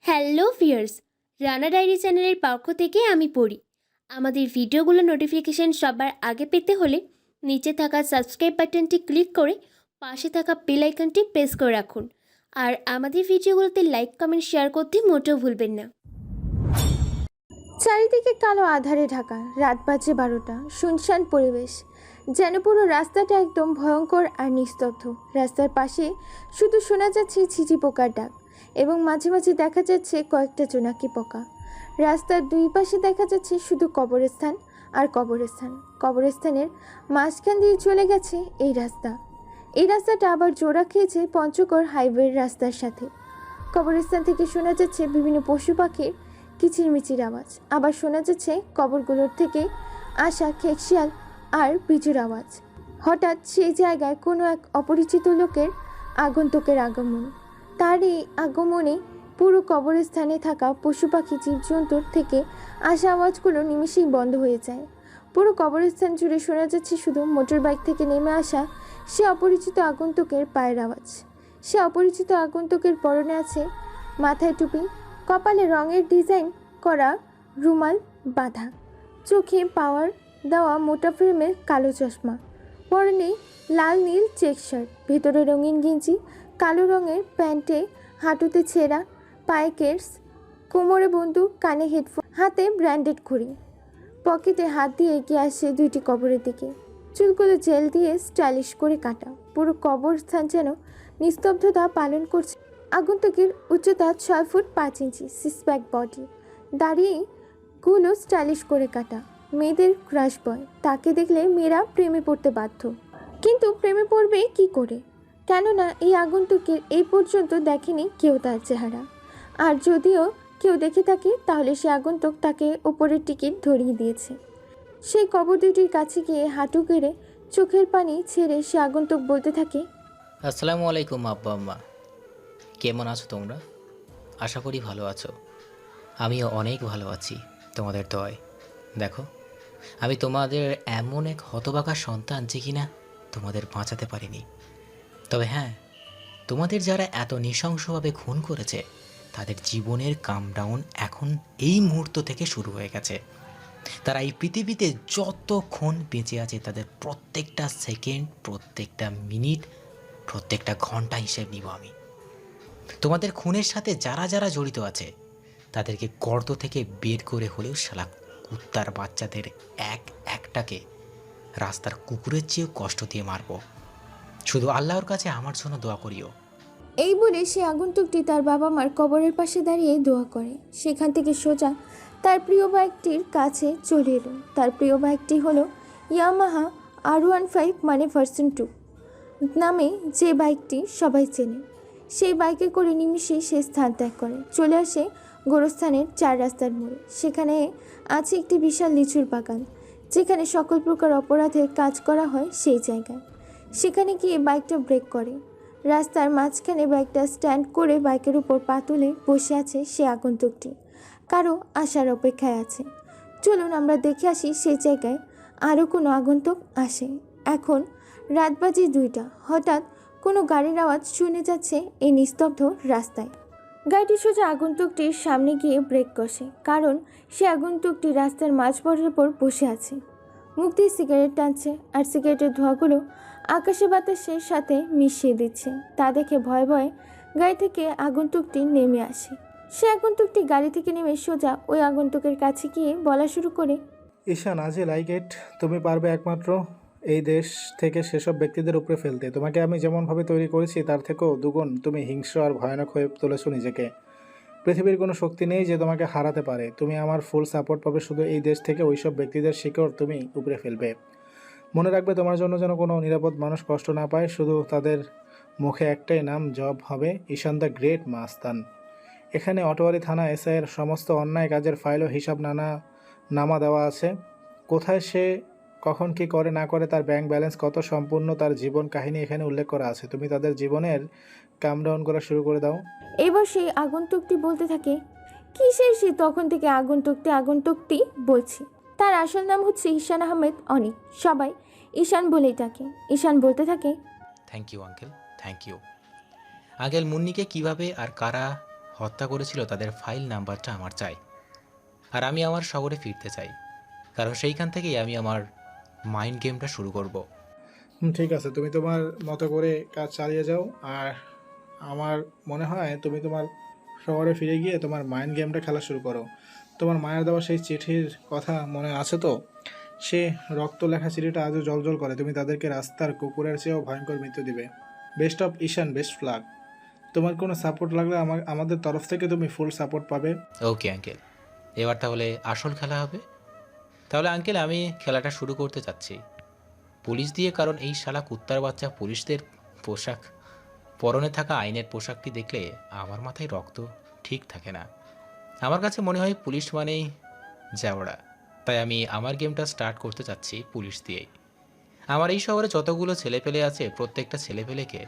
Hello viewers, Rana diary চ্যানেলের পক্ষ থেকে আমি পড়ি। আমাদের ভিডিওগুলো নোটিফিকেশান সবার আগে পেতে হলে নিচে থাকা সাবস্ক্রাইব বাটনটি ক্লিক করে পাশে থাকা বেল আইকনটি প্রেস করে রাখুন। আর আমাদের ভিডিওগুলোতে লাইক কমেন্ট শেয়ার করতে মোটেও ভুলবেন না। চারিদিকে কালো আধারে ঢাকা, রাত বাজে 12টা। শুনশান পরিবেশ, যেন পুরো রাস্তাটা একদম ভয়ঙ্কর আর নিস্তব্ধ। রাস্তার পাশে শুধু শোনা যাচ্ছে ঝিঝি পোকার ডাক এবং মাঝে মাঝে দেখা যাচ্ছে কয়েকটা জোনাকি পোকা। রাস্তার দুই পাশে দেখা যাচ্ছে শুধু কবরস্থান আর কবরস্থান। কবরস্থানের মাঝখান দিয়ে চলে গেছে এই রাস্তা। এই রাস্তাটা আবার জোড়া খেয়েছে পঞ্চগড় হাইওয়ের রাস্তার সাথে। কবরস্থান থেকে শোনা যাচ্ছে বিভিন্ন পশু পাখির কিচিরমিচির আওয়াজ, আবার শোনা যাচ্ছে কবরগুলোর থেকে আসা খেকশিয়াল আর বিজুর আওয়াজ। হঠাৎ সেই জায়গায় কোনো এক অপরিচিত লোকের আগন্তুকের আগমন। তার এই আগমনে পুরো কবরস্থানে থাকা পশু পাখি জীবজন্তুর থেকে আসা আওয়াজগুলো নিমিষেই বন্ধ হয়ে যায়। পুরো কবরস্থান জুড়ে শোনা যাচ্ছে শুধু মোটর বাইক থেকে নেমে আসা সে অপরিচিত আগন্তুকের পায়ের আওয়াজ। সে অপরিচিত আগন্তুকের পরনে আছে মাথায় টুপি, কপালে রঙের ডিজাইন করা রুমাল বাঁধা, চোখে পাওয়ার দেওয়া মোটা ফ্রেমের কালো চশমা, পরনে লাল নীল চেক শার্ট, ভেতরে রঙিন গেঞ্জি, কালো রঙের প্যান্টে হাঁটুতে ছেঁড়া, পায়ে কেটস, কোমরে বন্দুক, কানে হেডফোন, হাতে ব্র্যান্ডেড ঘড়ি। পকেটে হাত দিয়ে এগিয়ে আসে দুইটি কবরের দিকে, চুলগুলো জেল দিয়ে স্টাইলিশ করে কাটা। পুরো কবরস্থান যেন নিস্তব্ধতা পালন করছে। আগন্তুকের উচ্চতা 6 ফুট 5 ইঞ্চি, সিক্স-প্যাক বডি, দাড়িগুলো স্টাইলিশ করে কাটা। মেয়েদের ক্রাশ বয়, তাকে দেখলে মেয়েরা প্রেমে পড়তে বাধ্য। কিন্তু প্রেমে পড়বে কি করে? কেননা এই আগন্তুকের এই পর্যন্ত দেখেনি কেউ তার চেহারা। আর যদিও কেউ দেখে থাকে তাহলে সে আগন্তুক তাকে ওপরের টিকিট ধরিয়ে দিয়েছে। সেই কবর দুটির কাছে গিয়ে হাঁটু গেড়ে চোখের পানি ছেড়ে সে আগন্তুক বলতে থাকে, আসসালামু আলাইকুম আব্বা আম্মা, কেমন আছো তোমরা? আশা করি ভালো আছো। আমিও অনেক ভালো আছি তোমাদের দয়ায়। দেখো, আমি তোমাদের এমন এক হতভাগা সন্তান যে কিনা তোমাদের বাঁচাতে পারিনি। তবে হ্যাঁ, তোমাদের যারা এত নৃশংসভাবে খুন করেছে তাদের জীবনের কামডাউন এখন এই মুহূর্ত থেকে শুরু হয়ে গেছে। তারা এই পৃথিবীতে যতক্ষণ বেঁচে আছে তাদের প্রত্যেকটা সেকেন্ড, প্রত্যেকটা মিনিট, প্রত্যেকটা ঘন্টা হিসেব নিব আমি। তোমাদের খুনের সাথে যারা যারা জড়িত আছে তাদেরকে গর্ত থেকে বের করে হলেও শালা কুত্তার বাচ্চাদের এক একটাকে রাস্তার কুকুরের চেয়েও কষ্ট দিয়ে মারব। শুধু আল্লাহর কাছে আমার জন্য দোয়া করিও। এই বলে সে আগন্তুকটি তার বাবা মার কবরের পাশে দাঁড়িয়ে দোয়া করে। সেখান থেকে সোজা তার প্রিয় বাইকটির কাছে চলে এলো। তার প্রিয় বাইকটি হলো ইয়ামাহা R15 মানে ভার্সন 2 নামে যে বাইকটি সবাই চেনে। সেই বাইকে করে নিমিষেই সে স্থান ত্যাগ করে চলে আসে গোরস্থানের 4 রাস্তার মোড়ে। সেখানে আছে একটি বিশাল লিচুর বাগান, যেখানে সকল প্রকার অপরাধের কাজ করা হয় সেই জায়গায়। সেখানে গিয়ে বাইকটা ব্রেক করে। রাস্তার মাঝখানে বাইকটা স্ট্যান্ড করে বাইকের উপর পা তুলে বসে আছে সে আগন্তুকটি, কারো আসার অপেক্ষায় আছে। চলুন আমরা দেখে আসি সেই জায়গায় আরও কোনো আগন্তুক আসে। এখন রাত বাজে 2টা। হঠাৎ কোনো গাড়ির আওয়াজ শুনে যাচ্ছে এই নিস্তব্ধ রাস্তায়। গাড়িটি সোজা আগন্তুকটির সামনে গিয়ে ব্রেক কষে, কারণ সে আগন্তুকটি রাস্তার মাঝপথের উপর বসে আছে, মুখ দিয়ে সিগারেট টানছে আর সিগারেটের ধোঁয়াগুলো আকাশে বাতাসের সাথে মিশিয়ে দিচ্ছে। তা দেখে ভয়ে ভয়ে গাড়ি থেকে আগন্তুকটি নেমে আসে। সে আগন্তুকটি গাড়ি থেকে নেমে সোজা ওই আগন্তুকের কাছে গিয়ে বলা শুরু করে, ঈশান, আজ লাইক ইট, তুমি পারবে একমাত্র এই দেশ থেকে সেসব ব্যক্তিদের উপরে ফেলতে। তোমাকে আমি যেমনভাবে তৈরি করেছি তার থেকেও দুগুণ তুমি হিংস্র আর ভয়ানক হয়ে তুলেছো নিজেকে। পৃথিবীর কোনো শক্তি নেই যে তোমাকে হারাতে পারে। তুমি আমার ফুল সাপোর্ট পাবে, শুধু এই দেশ থেকে ওইসব ব্যক্তিদের শিকড় তুমি উপরে ফেলবে। মনে রাখবে, তোমার জন্য যেন কোনো নিরাপদ মানুষ কষ্ট না পায়। শুধু তাদের মুখে একটাই নাম জব হবে, ঈশান দ্য গ্রেট মাস্তান। এখানে অটোয়ারি থানা এসআইয়ের সমস্ত অন্যায় কাজের ফাইল ও হিসাব নামা দেওয়া আছে। কোথায় সে কখন কি করে না করে, তার ব্যাংক ব্যালেন্স কত, সম্পূর্ণ তার জীবন কাহিনী এখানে উল্লেখ করা আছে। তুমি তাদের জীবনের কামডাউন করা শুরু করে দাও। এবার সেই আগন্তুকটি বলতে থাকে, কিসের সে তখন থেকে আগন্তুকটি বলছি। তার আসল নাম হচ্ছে ঈশান আহমেদ অনিক, সবাই ঈশান বলেই ডাকে। ঈশান বলতে থাকে, thank you uncle, thank you. Uncle, মুন্নিকে কিভাবে আর কারা হত্যা করেছিল তাদের ফাইল নাম্বারটা আমার চাই। আর আমি আমার শহরে ফিরতে চাই, কারণ সেইখান থেকেই আমি আমার মাইন্ড গেমটা শুরু করব। ঠিক আছে, তুমি তোমার মতো করে কাজ চালিয়ে যাও। আর আমার মনে হয় তুমি তোমার শহরে ফিরে গিয়ে তোমার মাইন্ড গেমটা খেলা শুরু করো। তোমার মায়ের দেওয়া সেই চিঠির কথা মনে আছে তো? সে রক্ত লেখা চিঠিটা আজও জ্বলজ্বল করে। তুমি তাদেরকে রাস্তার কুকুরের চেয়েও ভয়ঙ্কর মৃত্যু দিবে। Best of Ishan, best flag. তোমার কোনো সাপোর্ট লাগলে আমাদের তরফ থেকে তুমি ফুল সাপোর্ট পাবে। ওকে আঙ্কেল, এবার তাহলে আসল খেলা হবে। তাহলে আঙ্কেল, আমি খেলাটা শুরু করতে চাচ্ছি পুলিশ দিয়ে, কারণ এই শালা কুত্তার বাচ্চা পুলিশদের পোশাক, পরনে থাকা আইনের পোশাকটি দেখলে আমার মাথায় রক্ত ঠিক থাকে না। আমার কাছে মনে হয় পুলিশ মানেই জ্যাওড়া। তাই আমি আমার গেমটা স্টার্ট করতে চাচ্ছি পুলিশ দিয়েই। আমার এই শহরে যতগুলো ছেলেপেলে আছে প্রত্যেকটা ছেলেপেলেকে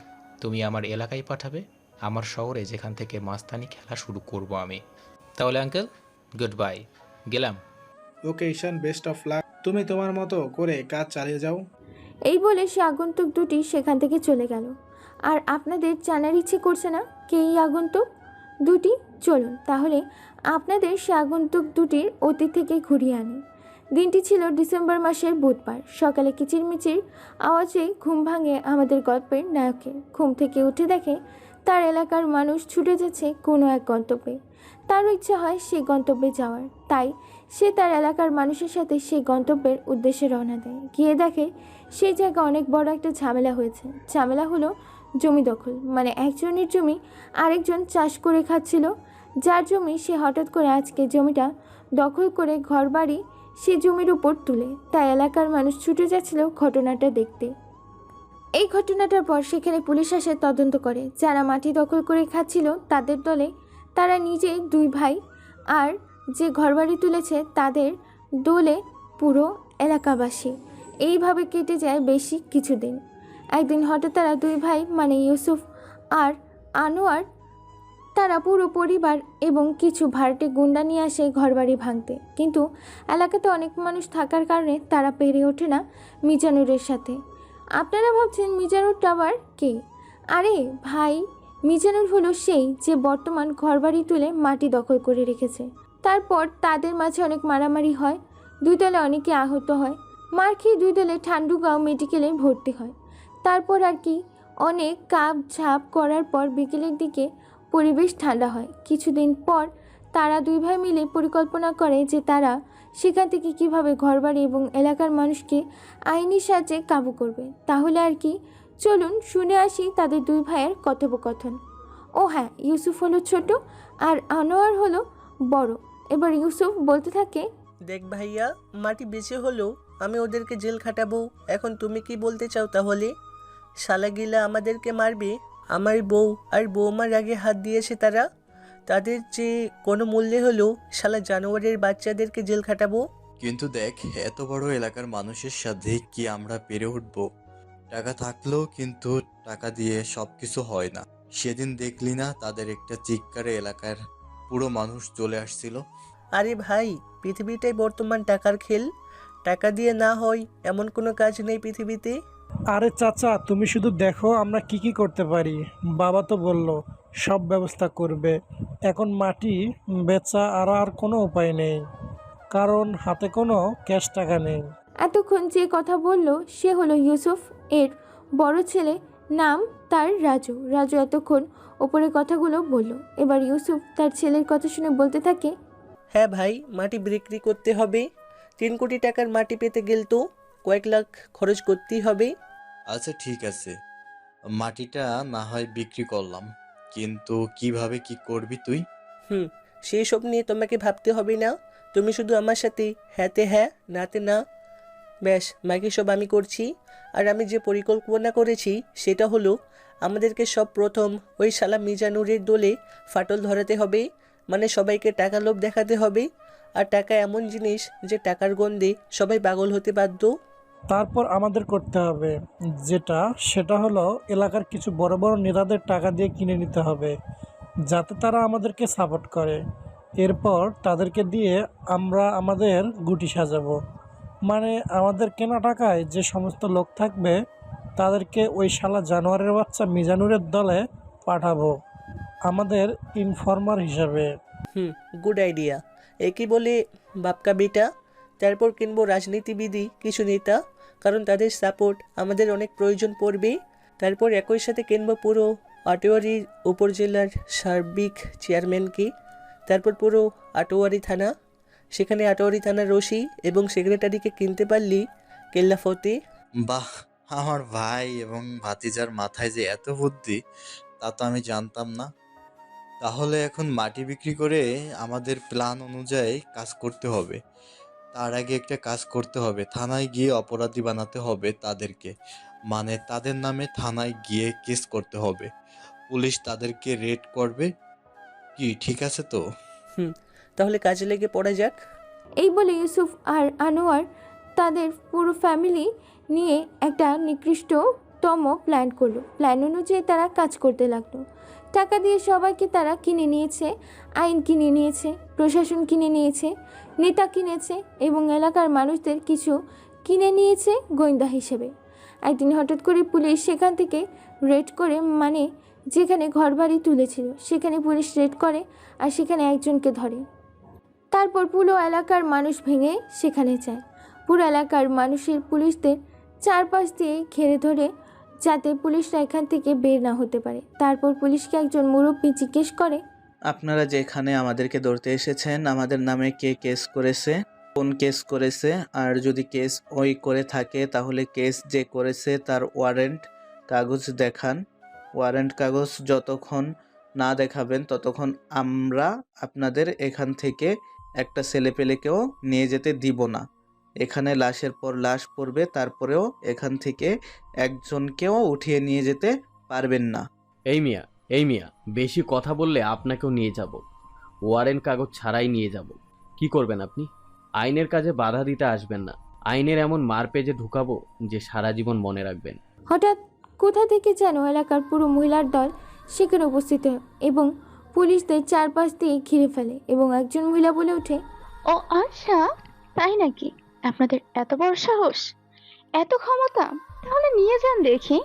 তুমি আমার এলাকায় পাঠাবে, আমার শহরে, যেখান থেকে মাস্তানি খেলা শুরু করব আমি। তাহলে আঙ্কেল, গুড বাই, গেলাম। ওকে ঈশান, বেস্ট অফ লাক। তুমি তোমার মতো করে কাজ চালিয়ে যাও। এই বলে সে আগন্তুক দুটি সেখান থেকে চলে গেল। আর আপনাদের জানার ইচ্ছে করছে না কে এই আগন্তুক দুটি? চলুন তাহলে আপনাদের সে আগন্তুক দুটির অতীত থেকে ঘুরিয়ে আনি। দিনটি ছিল ডিসেম্বর মাসের বুধবার। সকালে কিচিরমিচির আওয়াজে ঘুম ভাঙে আমাদের গল্পের নায়কের। ঘুম থেকে উঠে দেখে তার এলাকার মানুষ ছুটে যাচ্ছে কোনো এক গন্তব্যে। তারও ইচ্ছা হয় সেই গন্তব্যে যাওয়ার, তাই সে তার এলাকার মানুষের সাথে সেই গন্তব্যের উদ্দেশ্যে রওনা দেয়। গিয়ে দেখে সেই জায়গায় অনেক বড় একটা ঝামেলা হয়েছে। ঝামেলা হলো জমি দখল, মানে একজনের জমি আরেকজন চাষ করে খাচ্ছিল। যার জমি সে হঠাৎ করে আজকে জমিটা দখল করে ঘরবাড়ি সে জমির উপর তুলে। তাই এলাকার মানুষ ছুটে যাচ্ছিল ঘটনাটা দেখতে। এই ঘটনাটার পর সেখানে পুলিশ আসে তদন্ত করে। যারা মাটি দখল করে খাচ্ছিল তাদের দলে তারা নিজে দুই ভাই, আর যে ঘরবাড়ি তুলেছে তাদের দলে পুরো এলাকাবাসী। এইভাবে কেটে যায় বেশি কিছুদিন। একদিন হঠাৎ তারা দুই ভাই মানে ইউসুফ আর আনোয়ার, তারা পুরো পরিবার এবং কিছু ভাড়াটে গুন্ডা নিয়ে আসে ঘরবাড়ি ভাঙতে। কিন্তু এলাকাতে অনেক মানুষ থাকার কারণে তারা পেরে ওঠে না মিজানুরের সাথে। আপনারা ভাবছেন মিজানুরটা আবার কে? আরে ভাই, মিজানুর হলো সেই যে বর্তমান ঘরবাড়ি তুলে মাটি দখল করে রেখেছে। তারপর তাদের মাঝে অনেক মারামারি হয়, দুই দলে অনেকে আহত হয়। মার খেয়ে দুই দলে ঠান্ডুগাঁও মেডিকেলে ভর্তি হয়। তারপর আর কি অনেক কাপ ঝাপ করার পর বিকেলের দিকে পরিবেশ ঠান্ডা হয়। কিছুদিন পর তারা দুই ভাই মিলে পরিকল্পনা করে যে তারা সেখান থেকে কীভাবে ঘরবাড়ি এবং এলাকার মানুষকে আইনি সাহায্যে কাবু করবে। তাহলে আর কি, চলুন শুনে আসি তাদের দুই ভাইয়ের কথোপকথন। ও হ্যাঁ, ইউসুফ হলো ছোট আর আনোয়ার হলো বড়। এবার ইউসুফ বলতে থাকে, দেখ ভাইয়া, মাটি বেঁচে হলেও আমি ওদেরকে জেল খাটাবো। এখন তুমি কি বলতে চাও তাহলে? শালাগিলা আমাদেরকে মারবে? আমার বউ আর বৌমার আগে হাত দিয়েছে তারা, তাদের যে কোনো মূল্যে হলেও শালা জানোয়ারের বাচ্চাদেরকে জেল খাটাবো। কিন্তু দেখ, এত বড় এলাকার মানুষের সাথে কি আমরা পেরে উঠব? টাকা থাকলেও কিন্তু টাকা দিয়ে সবকিছু হয় না। সেদিন দেখলি না তাদের একটা চিৎকারে এলাকার পুরো মানুষ চলে আসছিল? আরে ভাই, পৃথিবীটাই বর্তমান টাকার খেল। টাকা দিয়ে না হয় এমন কোনো কাজ নেই পৃথিবীতে। আরে চাচা, তুমি শুধু দেখো আমরা কি কি করতে পারি। বাবা তো বলল সব ব্যবস্থা করবে। এখন মাটি বেচা আর কোনো উপায় নেই, কারণ হাতে কোনো ক্যাশ টাকা নেই। এতক্ষণ যে কথা বলল সে হলো ইউসুফ এর বড় ছেলে, নাম তার রাজু। রাজু এতক্ষণ ওপরে কথাগুলো বলল। এবার ইউসুফ তার ছেলের কথা শুনে বলতে থাকে, হ্যাঁ ভাই, মাটি বিক্রি করতে হবে। 3 কোটি টাকার মাটি পেতে গেল তো কয়েক লাখ খরচ করতেই হবে। আচ্ছা ঠিক আছে, মাটিটা না হয় বিক্রি করলাম, কিন্তু কিভাবে কি করবি তুই? সেই সব নিয়ে তোমাকে ভাবতে হবে না। তুমি শুধু আমার সাথে হ্যাঁতে হ্যাঁ নাতে না, ব্যাস বাকি সব আমি করছি। আর আমি যে পরিকল্পনা করেছি সেটা হলো আমাদেরকে সব প্রথম ওই শালা মিজানুরের দলে ফাটল ধরাতে হবে। মানে সবাইকে টাকা লোভ দেখাতে হবে। আর টাকা এমন জিনিস যে টাকার গন্ধে সবাই পাগল হতে বাধ্য। তারপর আমাদের করতে হবে সেটা হলো এলাকার কিছু বড় বড় নেতাদের টাকা দিয়ে কিনে নিতে হবে, যাতে তারা আমাদেরকে সাপোর্ট করে। এরপর তাদেরকে দিয়ে আমরা আমাদের গুটি সাজাবো। মানে আমাদের কেনা টাকায় যে সমস্ত লোক থাকবে তাদেরকে ওই শালা জানোয়ারের বাচ্চা মিজানুরের দলে পাঠাবো আমাদের ইনফর্মার হিসাবে। Good idea. একই বলে বাপকা বেটা। তারপর কিনবো রাজনীতিবিদী কিছু নেতা, কারণ তাদের সাপোর্ট আমাদের অনেক প্রয়োজন পড়বে। তারপর একই সাথে কিনবো পুরো আটোয়ারির উপজেলার সার্বিক চেয়ারম্যানকে। তারপর পুরো আটোয়ারি থানা, সেখানে আটোয়ারি থানার ওসি এবং সেক্রেটারিকে কিনতে পারলেই কেল্লা ফতে। বাহ, আমার ভাই এবং ভাতিজার মাথায় যে এত বুদ্ধি তা তো আমি জানতাম না। তাহলে এখন মাটি বিক্রি করে আমাদের প্ল্যান অনুযায়ী কাজ করতে হবে। তার আগে একটা কাজ করতে হবে, থানায় গিয়ে অপরাধী বানাতে হবে তাদেরকে। মানে তাদের নামে থানায় গিয়ে কেস করতে হবে, পুলিশ তাদেরকে রেড করবে। কি ঠিক আছে তো? হুম, তাহলে কাজে লেগে পড়া যাক। এই বলে ইউসুফ আর আনোয়ার তাদের পুরো ফ্যামিলি নিয়ে একটা নিকৃষ্টতম প্ল্যান করলো। প্ল্যান অনুযায়ী তারা কাজ করতে লাগলো। টাকা দিয়ে সবাইকে তারা কিনে নিয়েছে, আইন কিনে নিয়েছে, প্রশাসন কিনে নিয়েছে, নেতা কিনেছে এবং এলাকার মানুষদের কিছু কিনে নিয়েছে গোয়েন্দা হিসেবে। একদিন হঠাৎ করে পুলিশ সেখান থেকে রেড করে, মানে যেখানে ঘরবাড়ি তুলেছিল সেখানে পুলিশ রেড করে আর সেখানে একজনকে ধরে। তারপর পুরো এলাকার মানুষ ভেঙে সেখানে যায়। পুরো এলাকার মানুষের পুলিশদের চারপাশ দিয়ে ঘিরে ধরে যাতে পুলিশরা এখান থেকে বের না হতে পারে। তারপর পুলিশকে একজন মুরব্বী জিজ্ঞেস করে, আপনারা যেখানে আমাদেরকে ধরতে এসেছেন, আমাদের নামে কে কেস করেছে, কোন কেস করেছে, আর যদি কেস ওই করে থাকে তাহলে কেস যে করেছে তার ওয়ারেন্ট কাগজ দেখান। ওয়ারেন্ট কাগজ যতক্ষণ না দেখাবেন ততক্ষণ আমরা আপনাদের এখান থেকে একটা ছেলেপেলেকেও নিয়ে যেতে দিব না। এখানে লাশের পর লাশ পড়বে, তারপরেও এখান থেকে একজনকেও উঠিয়ে নিয়ে যেতে পারবেন না। এই মিয়া বেশি কথা বললে আপনাকেও নিয়ে যাব। ওয়ারেন্ট কাগজ ছাড়াই নিয়ে যাব। কি করবেন আপনি? আইনের কাজে বাধা দিতে আসবেন না। আইনের এমন মার পেজে ঢুকাবো যে সারা জীবন মনে রাখবেন। হঠাৎ কোথা থেকে যেন এলাকার পুরো মহিলার দল সেখানে উপস্থিত হয় এবং পুলিশদের চারপাশ দিয়ে ঘিরে ফেলে এবং একজন মহিলা বলে ওঠে, ও আচ্ছা, তাই নাকি? আপনাদের এত বড় সাহস, এত ক্ষমতা? তাহলে নিয়ে যান দেখি,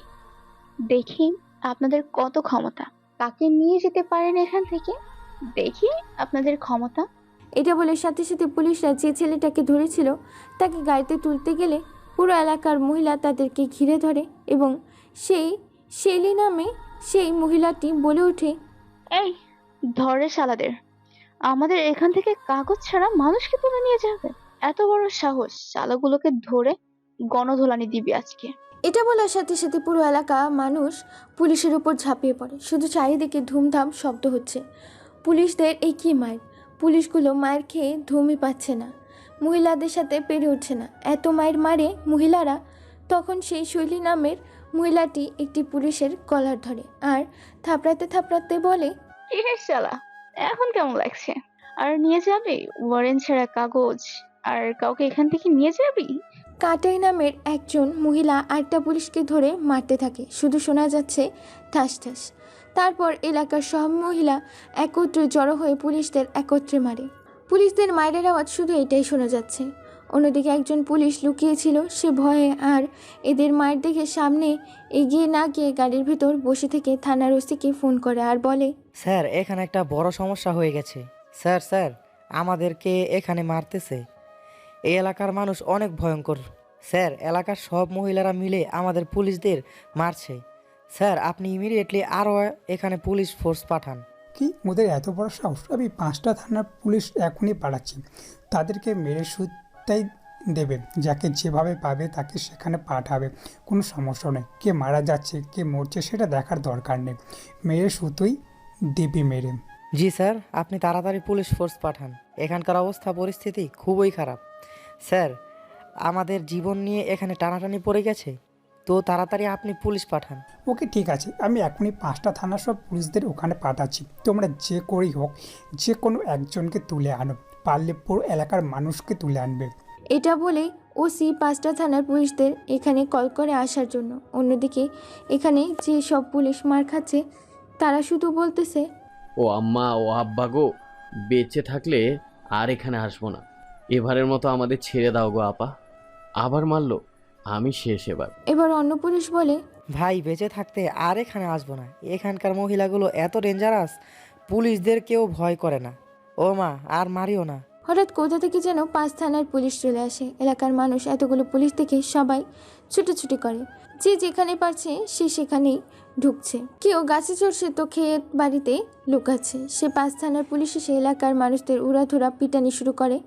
দেখি আপনাদের কত ক্ষমতা। কাকে নিয়ে যেতে পারেন এখান থেকে, দেখি আপনাদের ক্ষমতা। এটা বলে সাথে সাথে পুলিশরা যে ছেলেটাকে ধরেছিল তাকে গাড়িতে তুলতে গেলে পুরো এলাকার মহিলা তাদেরকে ঘিরে ধরে এবং শেলি নামে সেই মহিলাটি বলে ওঠে, এই ধরে শালাদের, আমাদের এখান থেকে কাগজ ছাড়া মানুষকে তুলে নিয়ে যাবে? এত বড় সাহস! শালাগুলোকে ধরে গণধোলানি দিবি আজকে। এটা বলার সাথে সাথে পুরো এলাকা মানুষ পুলিশের উপর ঝাঁপিয়ে পড়ে। শুধু চারিদিকে ধুমধাম শব্দ হচ্ছে। পুলিশদের এই কী মায়ের! পুলিশগুলো মায়ের খেয়ে ধুমই পাচ্ছে না, মহিলাদের সাথে পেরে উঠছে না, এত মায়ের মারে মহিলারা। তখন সেই শৈলী নামের মহিলাটি একটি পুলিশের কলার ধরে আর থাপড়াতে থাপড়াতে বলে, কিসের শালা, এখন কেমন লাগছে? আর নিয়ে যাবি ওয়ারেন্ট ছাড়া কাগজ? আর কাউকে এখান থেকে নিয়ে যাবি? কাটাই নামের একজন মহিলা আরেকটা পুলিশকে ধরে মারতে থাকে। শুধু শোনা যাচ্ছে ঠাস ঠাস। তারপর এলাকার সব মহিলা একত্রে জড়ো হয়ে পুলিশদের একত্রে মারে। পুলিশদের মায়ের আওয়াজ শুধু এটাই শোনা যাচ্ছে। অন্যদিকে একজন পুলিশ লুকিয়েছিল, সে ভয়ে আর এদের মায়ের দেখে সামনে এগিয়ে না গিয়ে গাড়ির ভেতর বসে থেকে থানার ওসিকে ফোন করে আর বলে, স্যার এখানে একটা বড় সমস্যা হয়ে গেছে। স্যার আমাদেরকে এখানে মারতেছে। এই এলাকার মানুষ অনেক ভয়ঙ্কর স্যার। এলাকার সব মহিলারা মিলে আমাদের পুলিশদের মারছে। স্যার আপনি ইমিডিয়েটলি আরও এখানে পুলিশ ফোর্স পাঠান। কি ওদের এত বড় সাহস! আমি 5টা থানার পুলিশ এখনই পাঠাচ্ছি। তাদেরকে মেরে সুতাই দেবে, যাকে যেভাবে পাবে তাকে সেখানে পাঠাবে। কোনো সমস্যা নেই, কে মারা যাচ্ছে কে মরছে সেটা দেখার দরকার নেই, মেরে সুতোই দেবে মেরে। জি স্যার, আপনি তাড়াতাড়ি পুলিশ ফোর্স পাঠান। এখানকার অবস্থা পরিস্থিতি খুবই খারাপ স্যার। আমাদের জীবন নিয়ে এখানে টানাটানি পড়ে গেছে, তো তাড়াতাড়ি আপনি পুলিশ পাঠান। ওকে ঠিক আছে, আমি এখনই 5টা থানার সব পুলিশদের ওখানে পাঠাচ্ছি। তোমরা যে করেই হোক যে কোনো একজনকে তুলে আনো, পারলে পুরো এলাকার মানুষকে তুলে আনবে। এটা বলে ওসি 5টা থানার পুলিশদের এখানে কল করে আসার জন্য। অন্যদিকে এখানে যে সব পুলিশ মার খাচ্ছে তারা শুধু বলতেছে, ও আম্মা ও আব্বা গো, বেঁচে থাকলে আর এখানে আসবো না। এবারের মতো আমাদের ছেড়ে দাও গো আপা। আবার মারলো, আমি শেষ এবার। এবার অন্য পুলিশ বলে, ভাই বেঁচে থাকতে আর এখানে আসবো না। এখানকার মহিলাগুলো এত ডেঞ্জারাস, পুলিশদের কেউ ভয় করে না। ও মা, আর মারিও না। হঠাৎ কোথা থেকে যেন 5 থানার পুলিশ চলে আসে। এলাকার মানুষ এতগুলো পুলিশ দেখে সবাই ছুটোছুটি করে। যে যেখানে পারছে সে সেখানেই ঢুকছে, কেউ গাছে চড়ছে তো ক্ষেত বাড়িতে লুকাচ্ছে। সে 5 থানার পুলিশ এসে এলাকার মানুষদের উড়াধুরা পিটানি শুরু করে।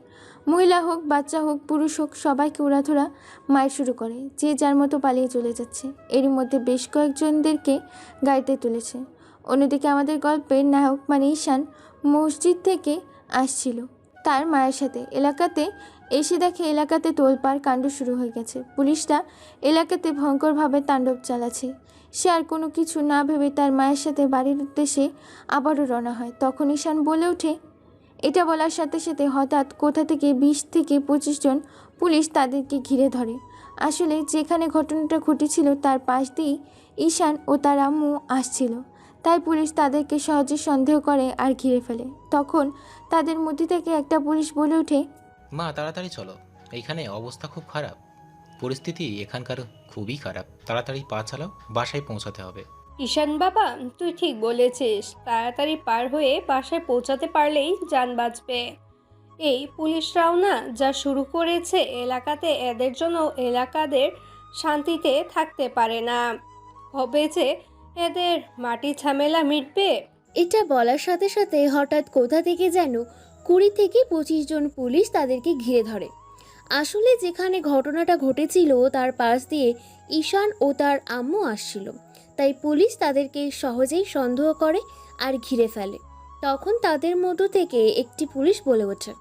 মহিলা হোক, বাচ্চা হোক, পুরুষ হোক, সবাইকে উড়াধুরা মায়ের শুরু করে। যে যার মতো পালিয়ে চলে যাচ্ছে। এরই মধ্যে বেশ কয়েকজনদেরকে গাড়িতে তুলেছে। অন্যদিকে আমাদের গল্পের নায়ক মানে ঈশান মসজিদ থেকে আসছিল তার মায়ের সাথে। এলাকাতে এসে দেখে এলাকাতে তোলপাড় কাণ্ড শুরু হয়ে গেছে। পুলিশরা এলাকাতে ভয়ঙ্করভাবে তাণ্ডব চালাচ্ছে। সে আর কোনো কিছু না ভেবে তার মায়ের সাথে বাড়ির উদ্দেশ্যে আবারও রওনা হয়। তখন ঈশান বলে ওঠে। এটা বলার সাথে সাথে হঠাৎ কোথা থেকে 20 থেকে 25 জন পুলিশ তাদেরকে ঘিরে ধরে। আসলে যেখানে ঘটনাটা ঘটেছিল তার পাশ দিয়েই ঈশান ও তার আম্মু আসছিল। তাই পুলিশ তাদেরকে সহজে সন্দেহ করে আর ঘিরে ফেলে। তখন তাদের মধ্যে থেকে একটা পুলিশ বলে ওঠে, মা তাড়াতাড়ি চলো, এইখানে অবস্থা খুব খারাপ, পরিস্থিতি এখানকার খুবই খারাপ, তাড়াতাড়ি পা চালাও, বাসায় পৌঁছাতে হবে। ঈশান বাবা, তুই ঠিক বলেছিস, তাড়াতাড়ি পার হয়ে বাসায় পৌঁছাতে পারলেই যান বাঁচবে। এই পুলিশরাও না যা শুরু করেছে এলাকাতে, এদের জন্য এলাকাদের শান্তিতে থাকতে পারে না। হবে যে এদের মাটি ঝামেলা মিটবে। এটা বলার সাথে সাথে হঠাৎ কোথা থেকে যেন 20 থেকে 25 জন পুলিশ তাদেরকে ঘিরে ধরে। আসলে যেখানে ঘটনাটা ঘটেছিল তার পাশ দিয়ে ঈশান ও তার আম্মু আসছিল। তাই পুলিশ তাদেরকে সহজেই সন্দেহ করে আর ঘিরে ফেলে। তখন তাদের মধ্য থেকে একটি পুলিশ বলে ওঠে,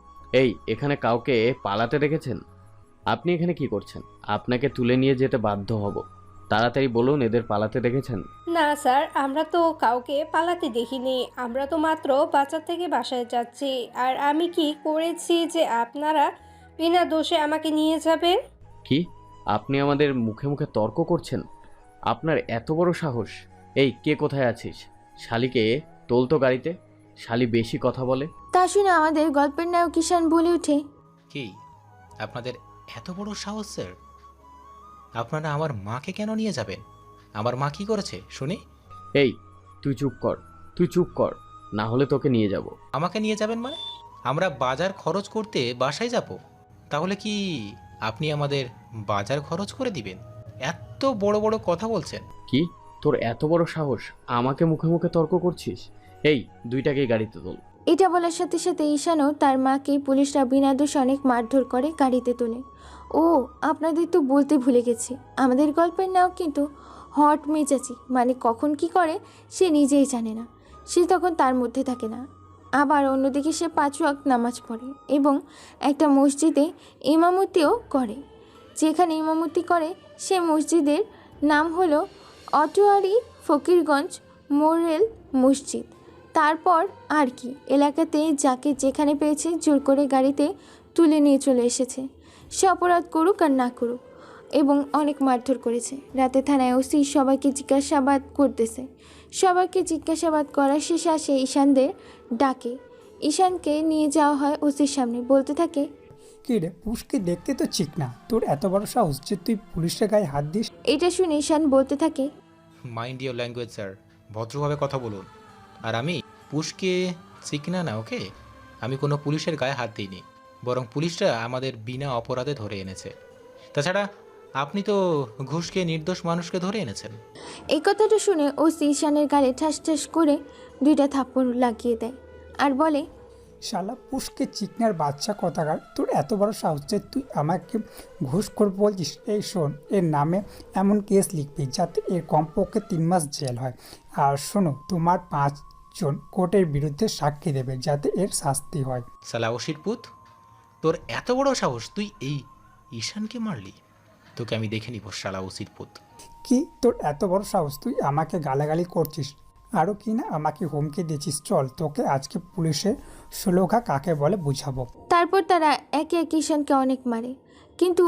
এই এখানে কাউকে পালাতে দেখেছেন? আপনি এখানে কি করছেন? আপনাকে তুলে নিয়ে যেতে বাধ্য হব। তাড়াতাড়ি বলুন, এদের পালাতে দেখেছেন? না স্যার, আমরা তো কাউকে পালাতে দেখিনি, আমরা তো মাত্র বাজার থেকে বাসায় যাচ্ছি। আর আমি কি করেছি যে আপনারা বিনা দোষে আমাকে নিয়ে যাবেন? কি? আপনি আমাদের মুখে মুখে তর্ক করছেন? আপনার এত বড় সাহস! এই কে কোথায় আছিস? শালিকে তোল তো গাড়িতে, শালি বেশি কথা বলে। তা শুনে আমাদের গল্পের নায়ক ঈশান বলে ওঠে, কি আপনাদের এত বড় সাহস স্যার? আপনারা আমার মাকে কেন নিয়ে যাবেন? আমার মা কি করেছে শুনি? এই তুই চুপ কর, তুই চুপ কর, না হলে তোকে নিয়ে যাব। আমাকে নিয়ে যাবেন মানে? আমরা বাজার খরচ করতে বাসায় যাব, তাহলে কি আপনি আমাদের বাজার খরচ করে দিবেন? এত বড় বড় কথা বলছেন? কি তোর এত বড় সাহস, আমাকে মুখে মুখে তর্ক করছিস? এই দুইটাকেই গাড়িতে তোল। এটা বলার সাথে সাথে ঈশানও তার মাকে পুলিশরা বিনা দোষে অনেক মারধর করে গাড়িতে তোলে। ও আপনাদের তো বলতে ভুলে গেছি, আমাদের গল্পের নায়ক কিন্তু হট মেজাজি, মানে কখন কি করে সে নিজেই জানে না। সে তখন তার মধ্যে থাকে না। আবার অন্যদিকে সে 5 ওয়াক্ত নামাজ পড়ে এবং একটা মসজিদে ইমামতিও করে। যেখানে ইমামতি করে সে মসজিদের নাম হলো অটোয়ারি ফকিরগঞ্জ মোরেল মসজিদ। তারপর আর কি, এলাকাতে যাকে যেখানে পেয়েছে জোর করে গাড়িতে তুলে নিয়ে চলে এসেছে। সে অপরাধ করুক আর না করুক, এবং অনেক মারধর করেছে। রাতে থানায় ওসি সবাইকে জিজ্ঞাসাবাদ করতেছে। সবাইকে জিজ্ঞাসাবাদ করার শেষে আসে ঈশানদের ডাকে। ঈশানকে নিয়ে যাওয়া হয় ওসির সামনে। বলতে থাকে, কি রে, পুষকে দেখতে তো ঠিক না, তোর এত বড় সাহস যে তুই পুলিশের গায়ে হাত দিস? এটা শুনে ঈশান বলতে থাকে, মাইন্ড ইওর ল্যাঙ্গুয়েজ স্যার, ভদ্রভাবে কথা বলুন। আর আমি পুলিশকে চিনি না, ওকে? আমি কোনো পুলিশের গায়ে হাত দিইনি, বরং পুলিশরা আমাদের বিনা অপরাধে ধরে এনেছে। তাছাড়া আপনি তো ঘুষ খেয়ে নির্দোষ মানুষকে ধরে এনেছেন। এই কথাটা শুনে ওসি ঈশানের গালে ঠাস ঠাস করে 2টা থাপ্পড় লাগিয়ে দেয় আর বলে, শালা পুষকে চিকনার বাচ্চা কথাকার, তোর এত বড় সাহস যে তুই আমাকে ঘুষ করবো বলছিস? এই শোন, এর নামে এমন কেস লিখবি যাতে এর কমপক্ষে 3 মাস জেল হয়। আর শোনো, তোমার 5 জন কোর্টের বিরুদ্ধে সাক্ষী দেবে যাতে এর শাস্তি হয়। সালা ওসির পুত, তোর এত বড় সাহস, তুই এই ঈশানকে মারলি? তোকে আমি দেখে নিব শালা ওসির পুত। কি তোর এত বড় সাহস, তুই আমাকে গালাগালি করছিস? আরও কি না আমাকে হুমকি দিচ্ছিস? চল তোকে আজকে পুলিশের শ্লোঘা কাকে বলে বুঝাবো। তারপর তারা একে একে ঈশানকে অনেক মারে। কিন্তু